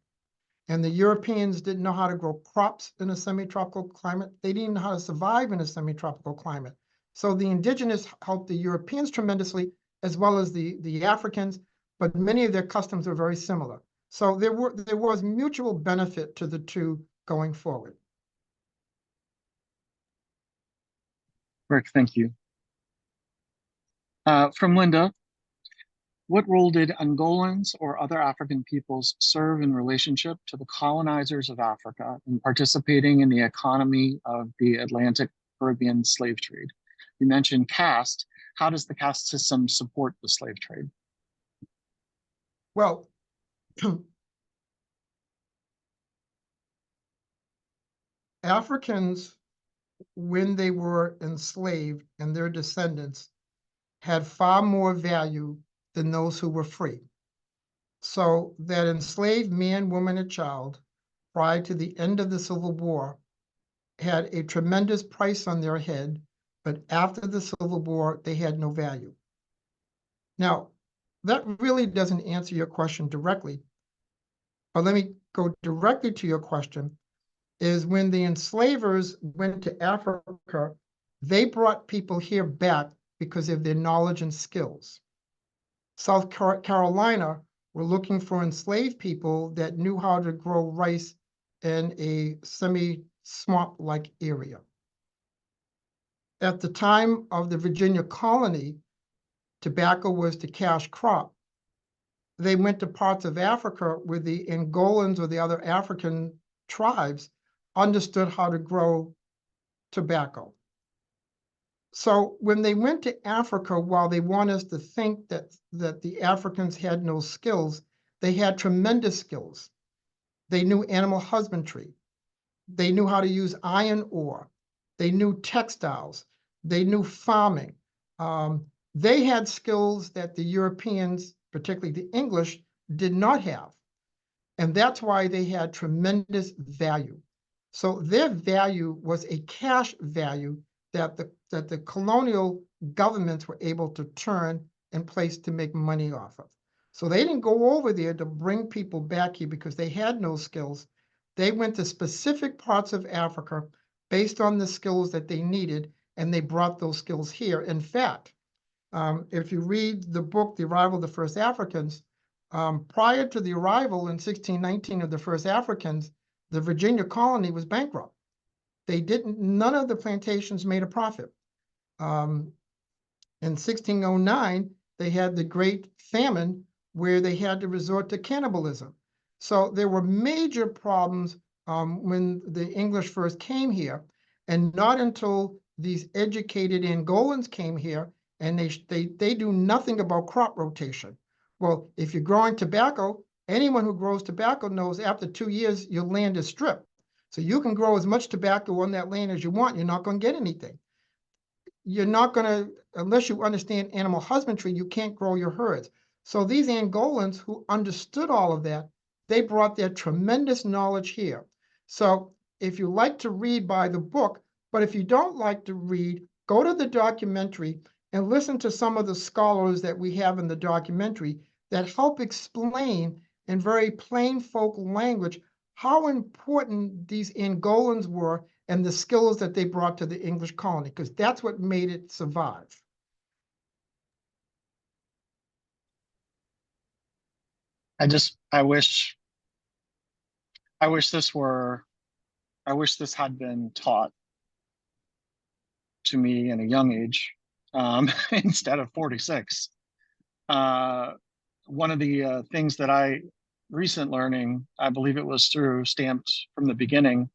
C: And the Europeans didn't know how to grow crops in a semi-tropical climate. They didn't know how to survive in a semi-tropical climate. So the indigenous helped the Europeans tremendously, as well as the Africans, but many of their customs were very similar. So there was mutual benefit to the two going forward.
D: Rick, thank you. From Linda, what role did Angolans or other African peoples serve in relationship to the colonizers of Africa in participating in the economy of the Atlantic Caribbean slave trade? You mentioned caste. How does the caste system support the slave trade?
C: Well, Africans, when they were enslaved and their descendants, had far more value than those who were free. So that enslaved man, woman, and child, prior to the end of the Civil War, had a tremendous price on their head, but after the Civil War, they had no value. Now, that really doesn't answer your question directly, but let me go directly to your question, is when the enslavers went to Africa, they brought people here back because of their knowledge and skills. South Carolina were looking for enslaved people that knew how to grow rice in a semi-swamp-like area. At the time of the Virginia colony, tobacco was the cash crop. They went to parts of Africa where the Angolans or the other African tribes understood how to grow tobacco. So when they went to Africa, while they want us to think that the Africans had no skills, they had tremendous skills. They knew animal husbandry. They knew how to use iron ore. They knew textiles. They knew farming. They had skills that the Europeans, particularly the English, did not have. And that's why they had tremendous value. So their value was a cash value that the colonial governments were able to turn and place to make money off of. So they didn't go over there to bring people back here because they had no skills. They went to specific parts of Africa based on the skills that they needed, and they brought those skills here. In fact, if you read the book, The Arrival of the First Africans, prior to the arrival in 1619 of the first Africans, the Virginia colony was bankrupt. None of the plantations made a profit. In 1609, they had the Great Famine, where they had to resort to cannibalism. So there were major problems when the English first came here, and not until these educated Angolans came here, and they do nothing about crop rotation. Well, if you're growing tobacco, anyone who grows tobacco knows after 2 years, your land is stripped. So you can grow as much tobacco on that land as you want. You're not going to get anything. You're not going to, unless you understand animal husbandry, you can't grow your herds. So these Angolans who understood all of that, they brought their tremendous knowledge here. So if you like to read, by the book, but if you don't like to read, go to the documentary and listen to some of the scholars that we have in the documentary that help explain in very plain folk language how important these Angolans were and the skills that they brought to the English colony, because that's what made it survive.
D: I wish this had been taught to me in a young age, instead of 46. One of the things that recent learning, I believe it was through Stamped from the Beginning,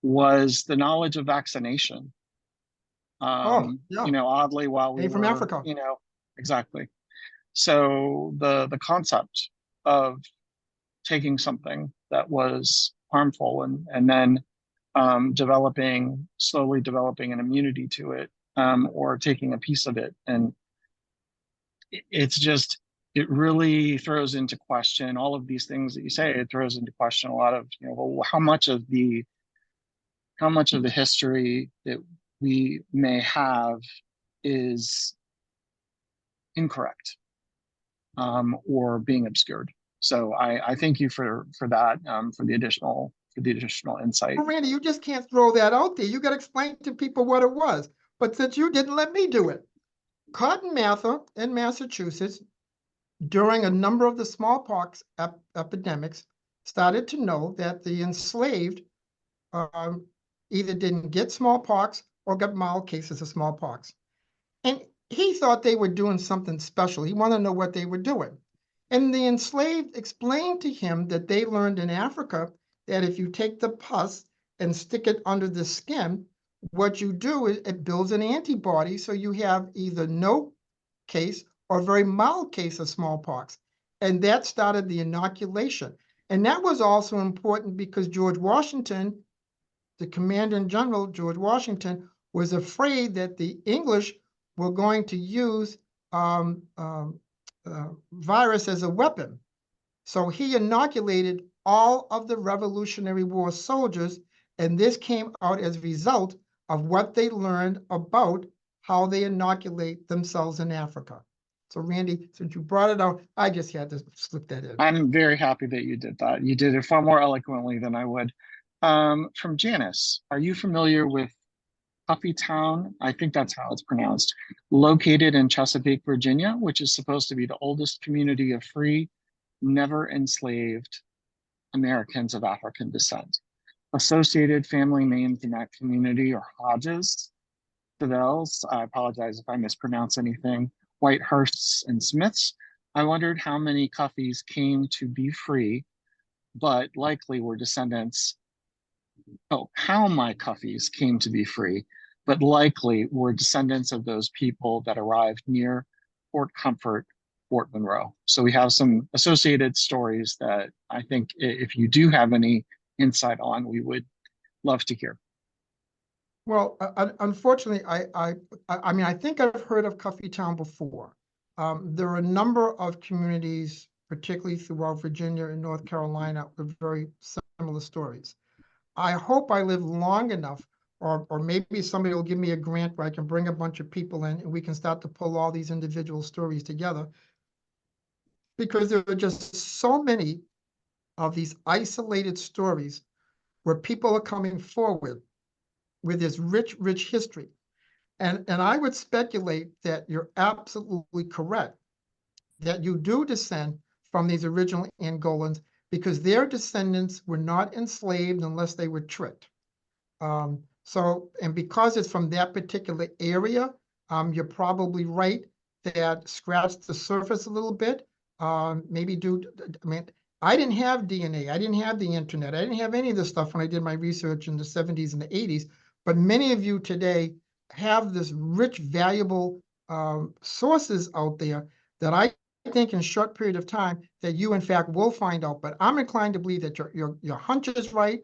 D: was the knowledge of vaccination.
C: Yeah.
D: Oddly, while we
C: Came from
D: were,
C: Africa.
D: exactly. So the concept of taking something that was harmful and then slowly developing an immunity to it, or taking a piece of it, and it really throws into question all of these things that you say. It throws into question a lot of, how much of the history that we may have is incorrect, or being obscured. So I thank you for that, for the additional insight.
C: Well, Randy, you just can't throw that out there. You got to explain to people what it was. But since you didn't let me do it, Cotton Mather in Massachusetts, during a number of the smallpox epidemics, started to know that the enslaved either didn't get smallpox or got mild cases of smallpox. And he thought they were doing something special. He wanted to know what they were doing. And the enslaved explained to him that they learned in Africa that if you take the pus and stick it under the skin, what you do is it builds an antibody, so you have either no case or a very mild case of smallpox. And that started the inoculation. And that was also important because George Washington, the Commander in General, George Washington, was afraid that the English were going to use virus as a weapon. So he inoculated all of the Revolutionary War soldiers, and this came out as a result of what they learned about how they inoculate themselves in Africa. So Randy, since you brought it out, I just had to slip that in.
D: I'm very happy that you did that. You did it far more eloquently than I would. From Janice, are you familiar with Coffeetown? I think that's how it's pronounced. Located in Chesapeake, Virginia, which is supposed to be the oldest community of free, never enslaved Americans of African descent. Associated family names in that community are Hodges, Savells, I apologize if I mispronounce anything, Whitehursts, and Smiths. I wondered how many Cuffees came to be free, but likely were descendants. Oh, how my Cuffees came to be free, but likely were descendants of those people that arrived near Fort Comfort, Fort Monroe. So we have some associated stories that I think if you do have any insight on, we would love to hear.
C: Well, unfortunately, I mean, I think I've heard of Coffeetown before. There are a number of communities, particularly throughout Virginia and North Carolina, with very similar stories. I hope I live long enough, or maybe somebody will give me a grant where I can bring a bunch of people in and we can start to pull all these individual stories together. Because there are just so many of these isolated stories where people are coming forward with this rich, rich history. And I would speculate that you're absolutely correct, that you do descend from these original Angolans because their descendants were not enslaved unless they were tricked. And because it's from that particular area, you're probably right that scratched the surface a little bit, maybe I mean, I didn't have DNA. I didn't have the internet. I didn't have any of this stuff when I did my research in the 70s and the 80s. But many of you today have this rich, valuable sources out there that I think in a short period of time that you, in fact, will find out. But I'm inclined to believe that your hunch is right.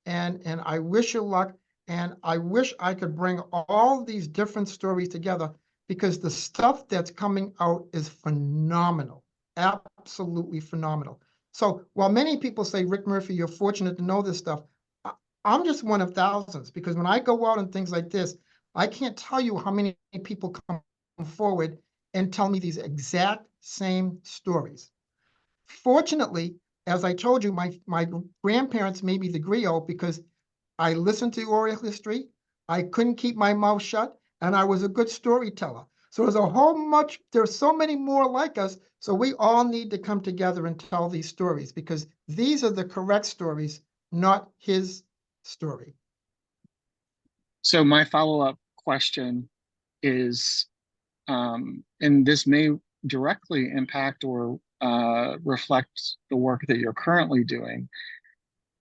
C: And I wish you luck. And I wish I could bring all these different stories together because the stuff that's coming out is phenomenal. Absolutely phenomenal. So while many people say, Ric Murphy, you're fortunate to know this stuff, I'm just one of thousands because when I go out and things like this, I can't tell you how many people come forward and tell me these exact same stories. Fortunately, as I told you, my grandparents made me the griot because I listened to oral history, I couldn't keep my mouth shut, and I was a good storyteller. So there's so many more like us. So we all need to come together and tell these stories because these are the correct stories, not his story.
D: So my follow-up question is, and this may directly impact or reflect the work that you're currently doing.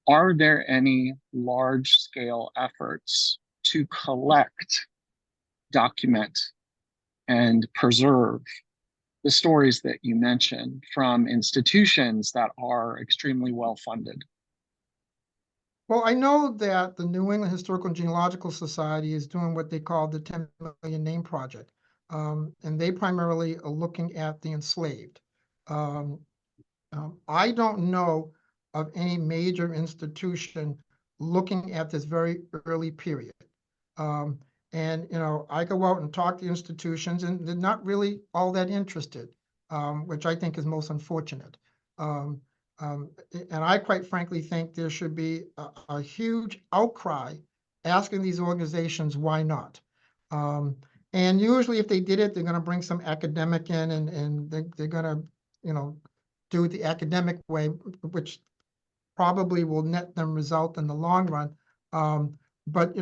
D: Are there any large-scale efforts to collect, document, and preserve the stories that you mentioned from institutions that are extremely well funded?
C: Well, I know that the New England Historical and Genealogical Society is doing what they call the 10 Million Name Project. And they primarily are looking at the enslaved. I don't know of any major institution looking at this very early period. And, I go out and talk to institutions and they're not really all that interested, which I think is most unfortunate. And I quite frankly think there should be a huge outcry asking these organizations why not. And usually if they did it, they're going to bring some academic in and they're going to, do it the academic way, which probably will net them result in the long run. But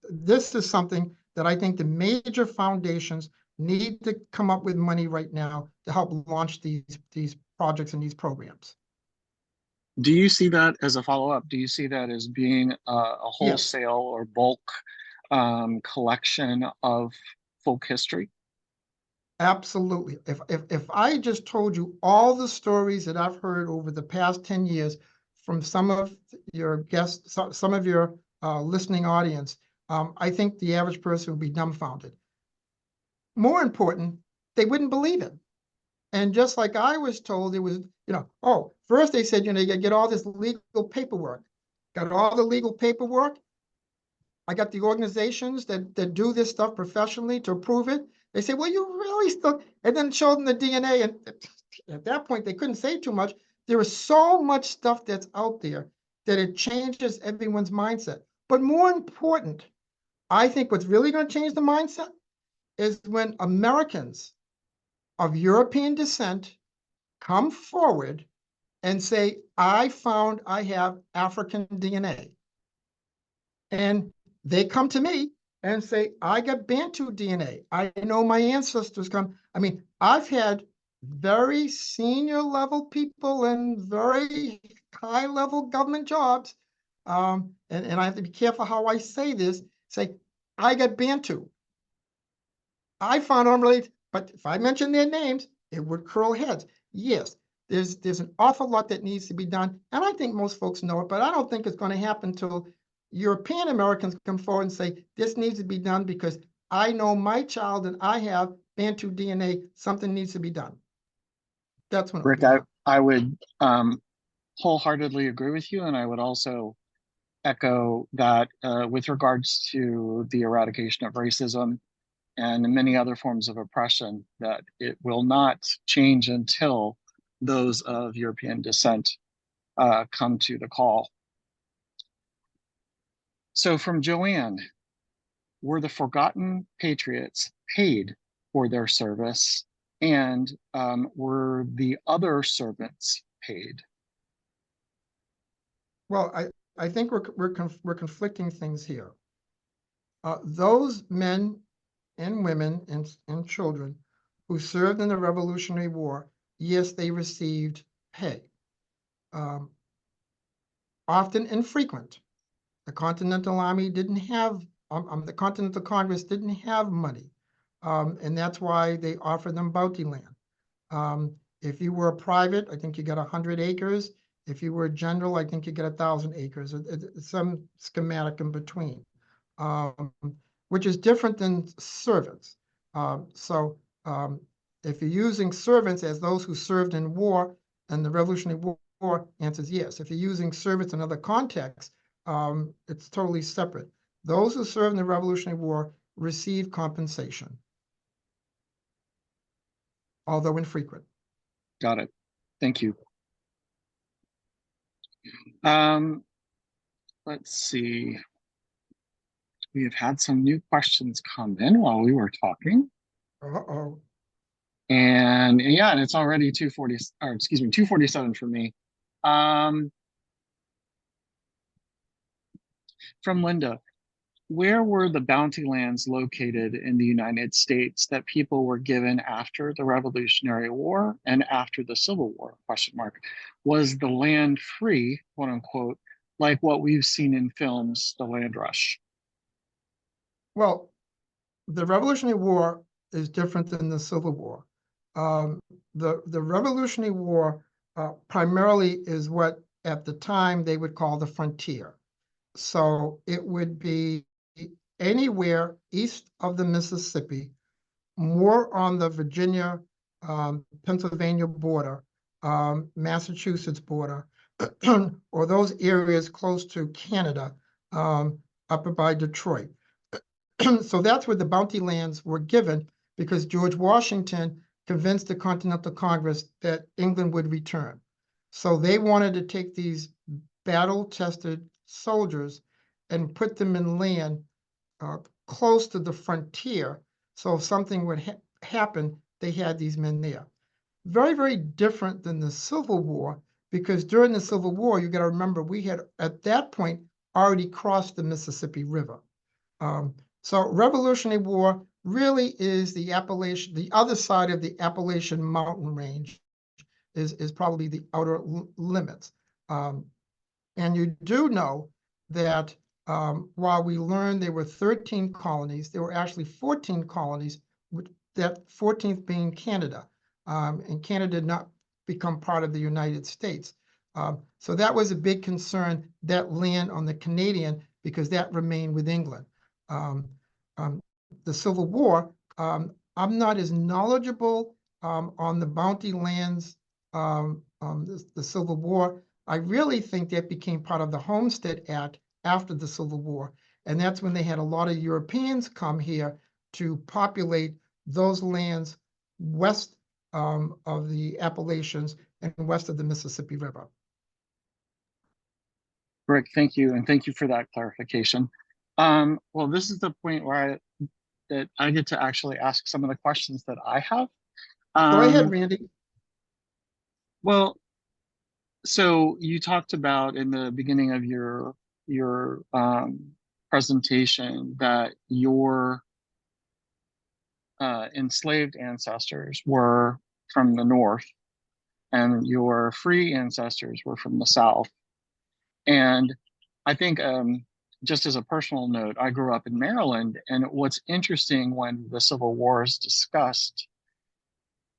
C: this is something that I think the major foundations need to come up with money right now to help launch these projects and these programs.
D: Do you see that as a follow-up? Do you see that as being a
C: Yes.
D: wholesale or bulk collection of folk history?
C: Absolutely. If I just told you all the stories that I've heard over the past 10 years from some of your guests, some of your listening audience, I think the average person would be dumbfounded. More important, they wouldn't believe it. And just like I was told, it was, first they said, you get all this legal paperwork. Got all the legal paperwork. I got the organizations that do this stuff professionally to approve it. They say, well, you really still, and then show them the DNA. And at that point, they couldn't say too much. There is so much stuff that's out there that it changes everyone's mindset. But more important, I think what's really going to change the mindset is when Americans of European descent come forward and say, I found I have African DNA. And they come to me and say, I got Bantu DNA. I know my ancestors come. I mean, I've had very senior level people in very high level government jobs. And I have to be careful how I say this, say, I got Bantu. I found I'm related, but if I mention their names, it would curl heads. Yes, there's an awful lot that needs to be done. And I think most folks know it, but I don't think it's going to happen until European Americans come forward and say, this needs to be done because I know my child and I have Bantu DNA, something needs to be done. That's when
D: Rick, I would wholeheartedly agree with you. And I would also echo that with regards to the eradication of racism and many other forms of oppression, that it will not change until those of European descent come to the call. So from Joanne, were the forgotten patriots paid for their service, and were the other servants paid?
C: Well, I think we're conflicting things here. Those men and women and children who served in the Revolutionary War yes, they received pay. Often infrequent. The Continental Army didn't have, the Continental Congress didn't have money. And that's why they offered them bounty land. If you were a private, I think you got 100 acres. If you were a general, I think you get 1,000 acres. It's some schematic in between, which is different than servants. So if you're using servants as those who served in war and the Revolutionary War, answers yes. If you're using servants in other contexts, it's totally separate. Those who served in the Revolutionary War receive compensation, although infrequent.
D: Got it. Thank you. Let's see. We have had some new questions come in while we were talking.
C: Uh-oh.
D: And yeah, and it's already 2:40, or excuse me, 2:47 for me. From Linda, where were the bounty lands located in the United States that people were given after the Revolutionary War and after the Civil War, question mark? Was the land free, quote unquote, like what we've seen in films, The Land Rush?
C: Well, the Revolutionary War is different than the Civil War. The Revolutionary War primarily is what at the time they would call the frontier. So it would be anywhere east of the Mississippi, more on the Virginia, Pennsylvania border, Massachusetts border, or those areas close to Canada, up by Detroit. So that's where the bounty lands were given because George Washington convinced the Continental Congress that England would return. So they wanted to take these battle-tested soldiers and put them in land close to the frontier. So if something would happen, they had these men there. Very, very different than the Civil War, because during the Civil War, you got to remember, we had at that point already crossed the Mississippi River. So Revolutionary War really is the Appalachian, the other side of the Appalachian mountain range is probably the outer limits. And you do know that while we learned there were 13 colonies, there were actually 14 colonies, with that 14th being Canada. And Canada did not become part of the United States. So that was a big concern, that land on the Canadian, because that remained with England. The Civil War, I'm not as knowledgeable on the bounty lands, the Civil War. I really think that became part of the Homestead Act after the Civil War. And that's when they had a lot of Europeans come here to populate those lands west of the Appalachians and west of the Mississippi River.
D: Rick, thank you. And thank you for that clarification. Well, this is the point where I get to actually ask some of the questions that I have.
C: Go ahead, Randy.
D: Well, so you talked about in the beginning of your presentation that your enslaved ancestors were from the north and your free ancestors were from the south. And I think just as a personal note, I grew up in Maryland, and what's interesting when the Civil War is discussed,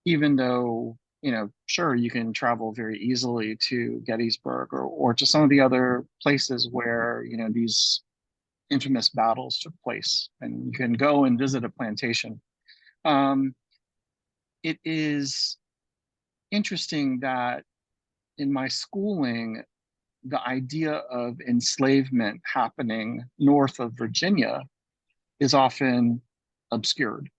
D: even though, you know, sure, you can travel very easily to Gettysburg or to some of the other places where, you know, these infamous battles took place, and you can go and visit a plantation. It is interesting that in my schooling, the idea of enslavement happening north of Virginia is often obscured.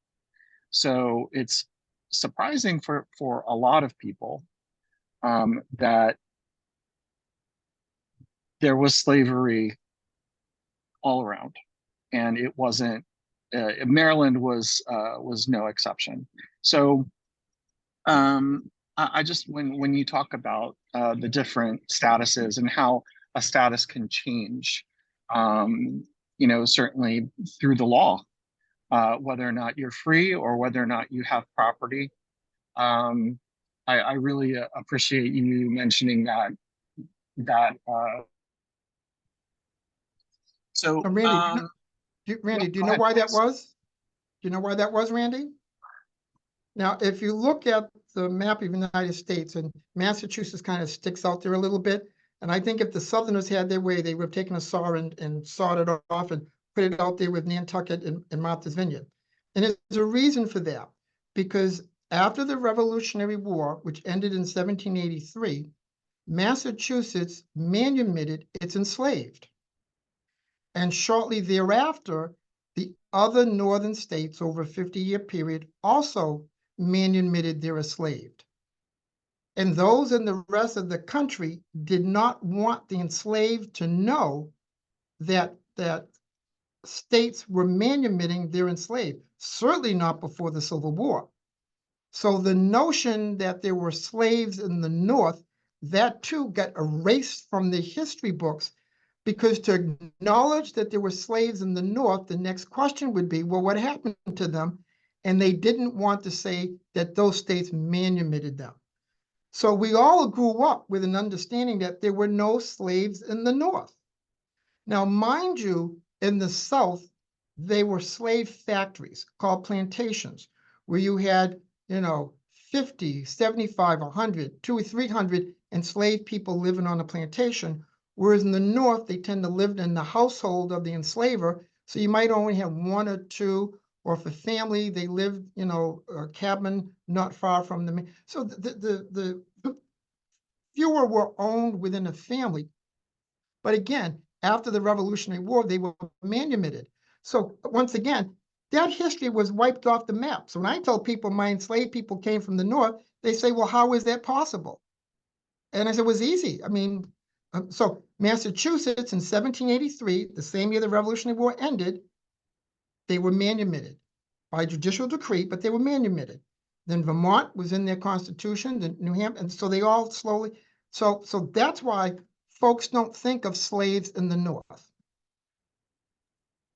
D: So it's surprising for a lot of people that there was slavery all around, and it wasn't. Maryland was no exception. So I just when you talk about the different statuses and how a status can change, you know, certainly through the law, whether or not you're free or whether or not you have property. I really appreciate you mentioning that. That so
C: Randy,
D: yeah,
C: do you
D: go
C: know
D: ahead,
C: why that
D: please.
C: was? Do you know why that was, Randy? Now, if you look at the map of the United States, and Massachusetts kind of sticks out there a little bit, and I think if the Southerners had their way, they would have taken a saw and sawed it off and put it out there with Nantucket and Martha's Vineyard. And there's a reason for that, because after the Revolutionary War, which ended in 1783, Massachusetts manumitted its enslaved. And shortly thereafter, the other northern states over a 50-year period also manumitted their enslaved. And those in the rest of the country did not want the enslaved to know that states were manumitting their enslaved, certainly not before the Civil War. So the notion that there were slaves in the North, that too got erased from the history books, because to acknowledge that there were slaves in the North, the next question would be, well, what happened to them? And they didn't want to say that those states manumitted them. So we all grew up with an understanding that there were no slaves in the North. Now, mind you, in the South, they were slave factories called plantations, where you had, 50, 75, 100, 200 or 300 enslaved people living on a plantation. Whereas in the North, they tend to live in the household of the enslaver. So you might only have one or two, or if a family, they lived, a cabin not far from the. So the fewer were owned within a family. But again, after the Revolutionary War, they were manumitted. So once again, that history was wiped off the map. So when I tell people my enslaved people came from the North, they say, well, how is that possible? And I said, it was easy. I mean, so Massachusetts in 1783, the same year the Revolutionary War ended, they were manumitted by judicial decree, but they were manumitted. Then Vermont was in their constitution, then New Hampshire, and so they all slowly. So that's why folks don't think of slaves in the North.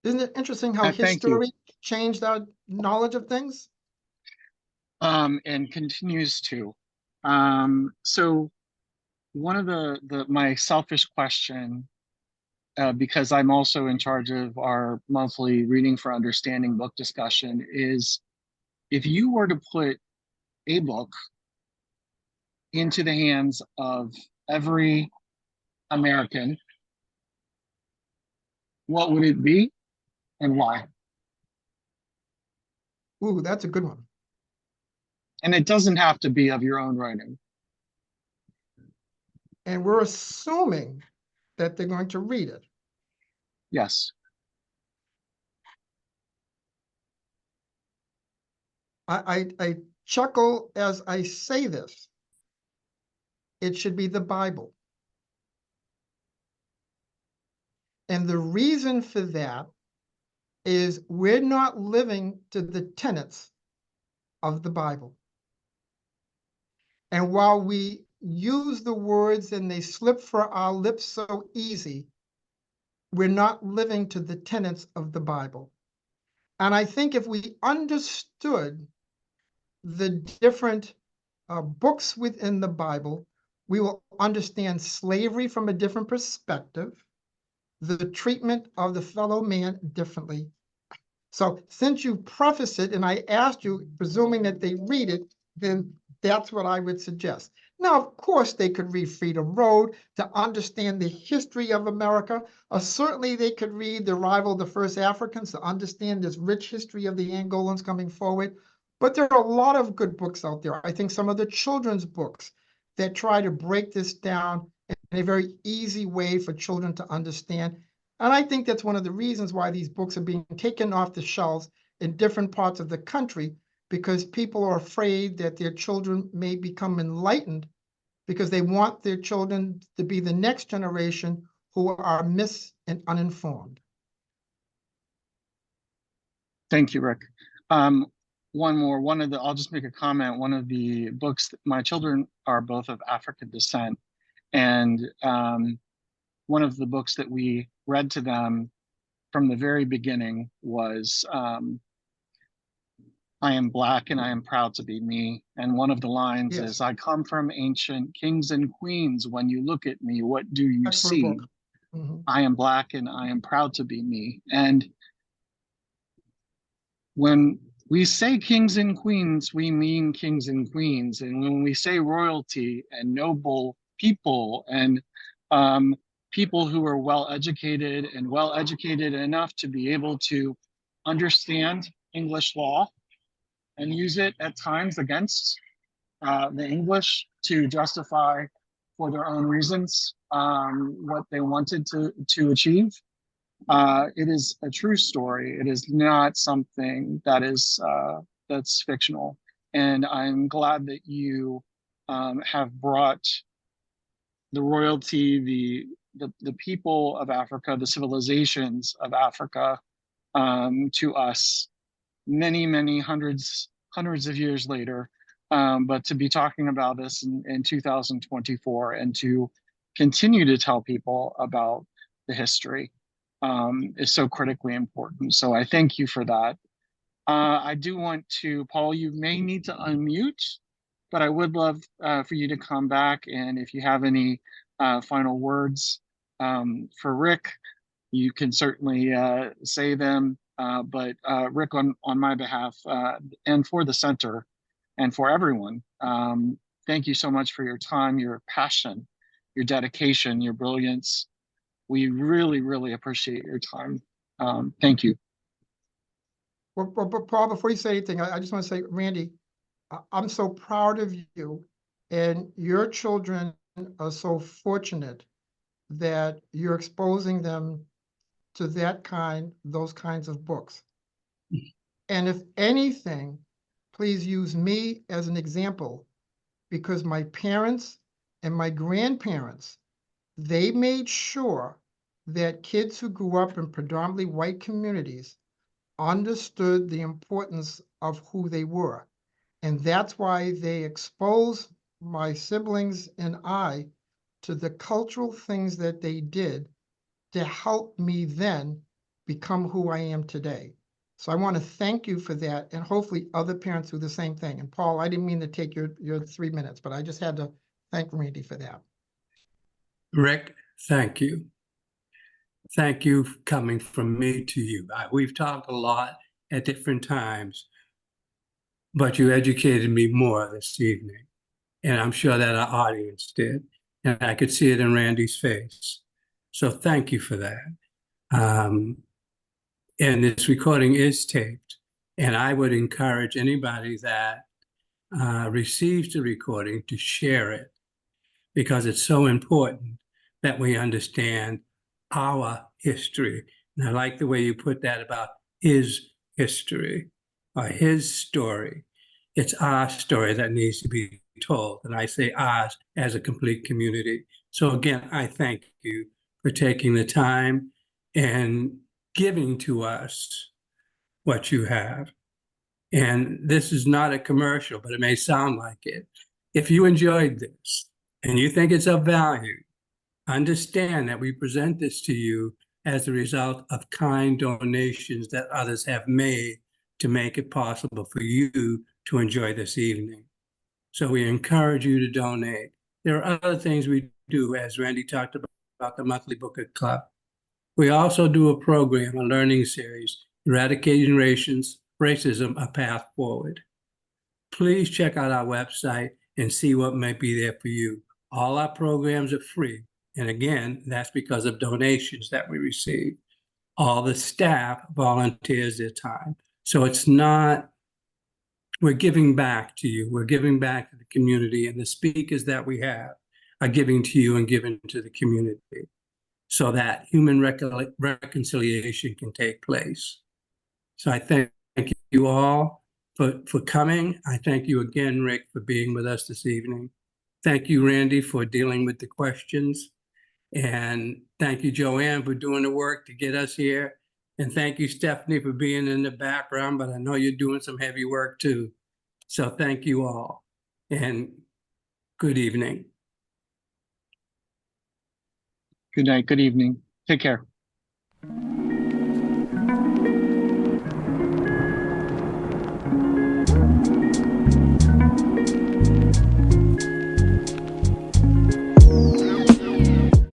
C: Isn't it interesting how
D: Thank you.
C: history changed our knowledge of things?
D: And continues to. So one of my selfish question, because I'm also in charge of our monthly Reading for Understanding book discussion, is if you were to put a book into the hands of every American, what would it be and why?
C: Ooh, that's a good one.
D: And it doesn't have to be of your own writing.
C: And we're assuming that they're going to read it.
D: Yes.
C: I chuckle as I say this. It should be the Bible. And the reason for that is we're not living to the tenets of the Bible. And while we use the words and they slip for our lips so easy, we're not living to the tenets of the Bible. And I think if we understood the different books within the Bible, we will understand slavery from a different perspective, the treatment of the fellow man differently. So since you preface it and I asked you, presuming that they read it, then that's what I would suggest. Now, of course, they could read Freedom Road to understand the history of America, or certainly they could read The Arrival of the First Africans to understand this rich history of the Angolans coming forward. But there are a lot of good books out there. I think some of the children's books that try to break this down in a very easy way for children to understand. And I think that's one of the reasons why these books are being taken off the shelves in different parts of the country, because people are afraid that their children may become enlightened because they want their children to be the next generation who are mis and uninformed.
D: Thank you, Rick. I'll just make a comment. One of the books, my children are both of African descent, and one of the books that we read to them from the very beginning was I am Black and I am proud to be me. And one of the lines
C: Yes,
D: is, I come from ancient kings and queens. When you look at me, what do you
C: excellent
D: see?
C: book. Mhm.
D: I am Black and I am proud to be me. And when we say kings and queens, we mean kings and queens. And when we say royalty and noble people and um, people who are well educated and well educated enough to be able to understand English law and use it at times against the English to justify for their own reasons what they wanted to achieve. It is a true story. It is not something that is that's fictional. And I'm glad that you have brought the royalty, the people of Africa, the civilizations of Africa to us many hundreds of years later. But to be talking about this in 2024 and to continue to tell people about the history is so critically important. So I thank you for that. I do want to, Paul, you may need to unmute, but I would love for you to come back. And if you have any final words for Rick, you can certainly say them. But Rick, on my behalf and for the center and for everyone, thank you so much for your time, your passion, your dedication, your brilliance. We really appreciate your time. Thank you.
C: But Paul, before you say anything, I just want to say, Randy, I'm so proud of you, and your children are so fortunate that you're exposing them to those kinds of books. And if anything, please use me as an example, because my parents and my grandparents, they made sure that kids who grew up in predominantly white communities understood the importance of who they were. And that's why they exposed my siblings and I to the cultural things that they did to help me then become who I am today. So I want to thank you for that, and hopefully other parents do the same thing. And Paul, I didn't mean to take your 3 minutes, but I just had to thank Randy for that.
B: Rick, thank you. Thank you for coming from me to you. We've talked a lot at different times, but you educated me more this evening. And I'm sure that our audience did. And I could see it in Randy's face. So thank you for that. And this recording is taped. And I would encourage anybody that receives the recording to share it, because it's so important that we understand our history. And I like the way you put that about his history or his story. It's our story that needs to be told. And I say ours as a complete community. So again, I thank you for taking the time and giving to us what you have. And this is not a commercial, but it may sound like it. If you enjoyed this and you think it's of value, understand that we present this to you as a result of kind donations that others have made to make it possible for you to enjoy this evening. So we encourage you to donate. There are other things we do, as Randy talked about the monthly book club. We also do a program, a learning series, Eradicating Racism, A Path Forward. Please check out our website and see what might be there for you. All our programs are free. And again, that's because of donations that we receive. All the staff volunteers their time. So it's not, we're giving back to you. We're giving back to the community, and the speakers that we have are giving to you and giving to the community so that human reconciliation can take place. So I thank you all for coming. I thank you again, Rick, for being with us this evening. Thank you, Randy, for dealing with the questions. And thank you, Joanne, for doing the work to get us here. And thank you, Stephanie, for being in the background, but I know you're doing some heavy work too. So thank you all, and good evening.
D: Good night, good evening. Take care.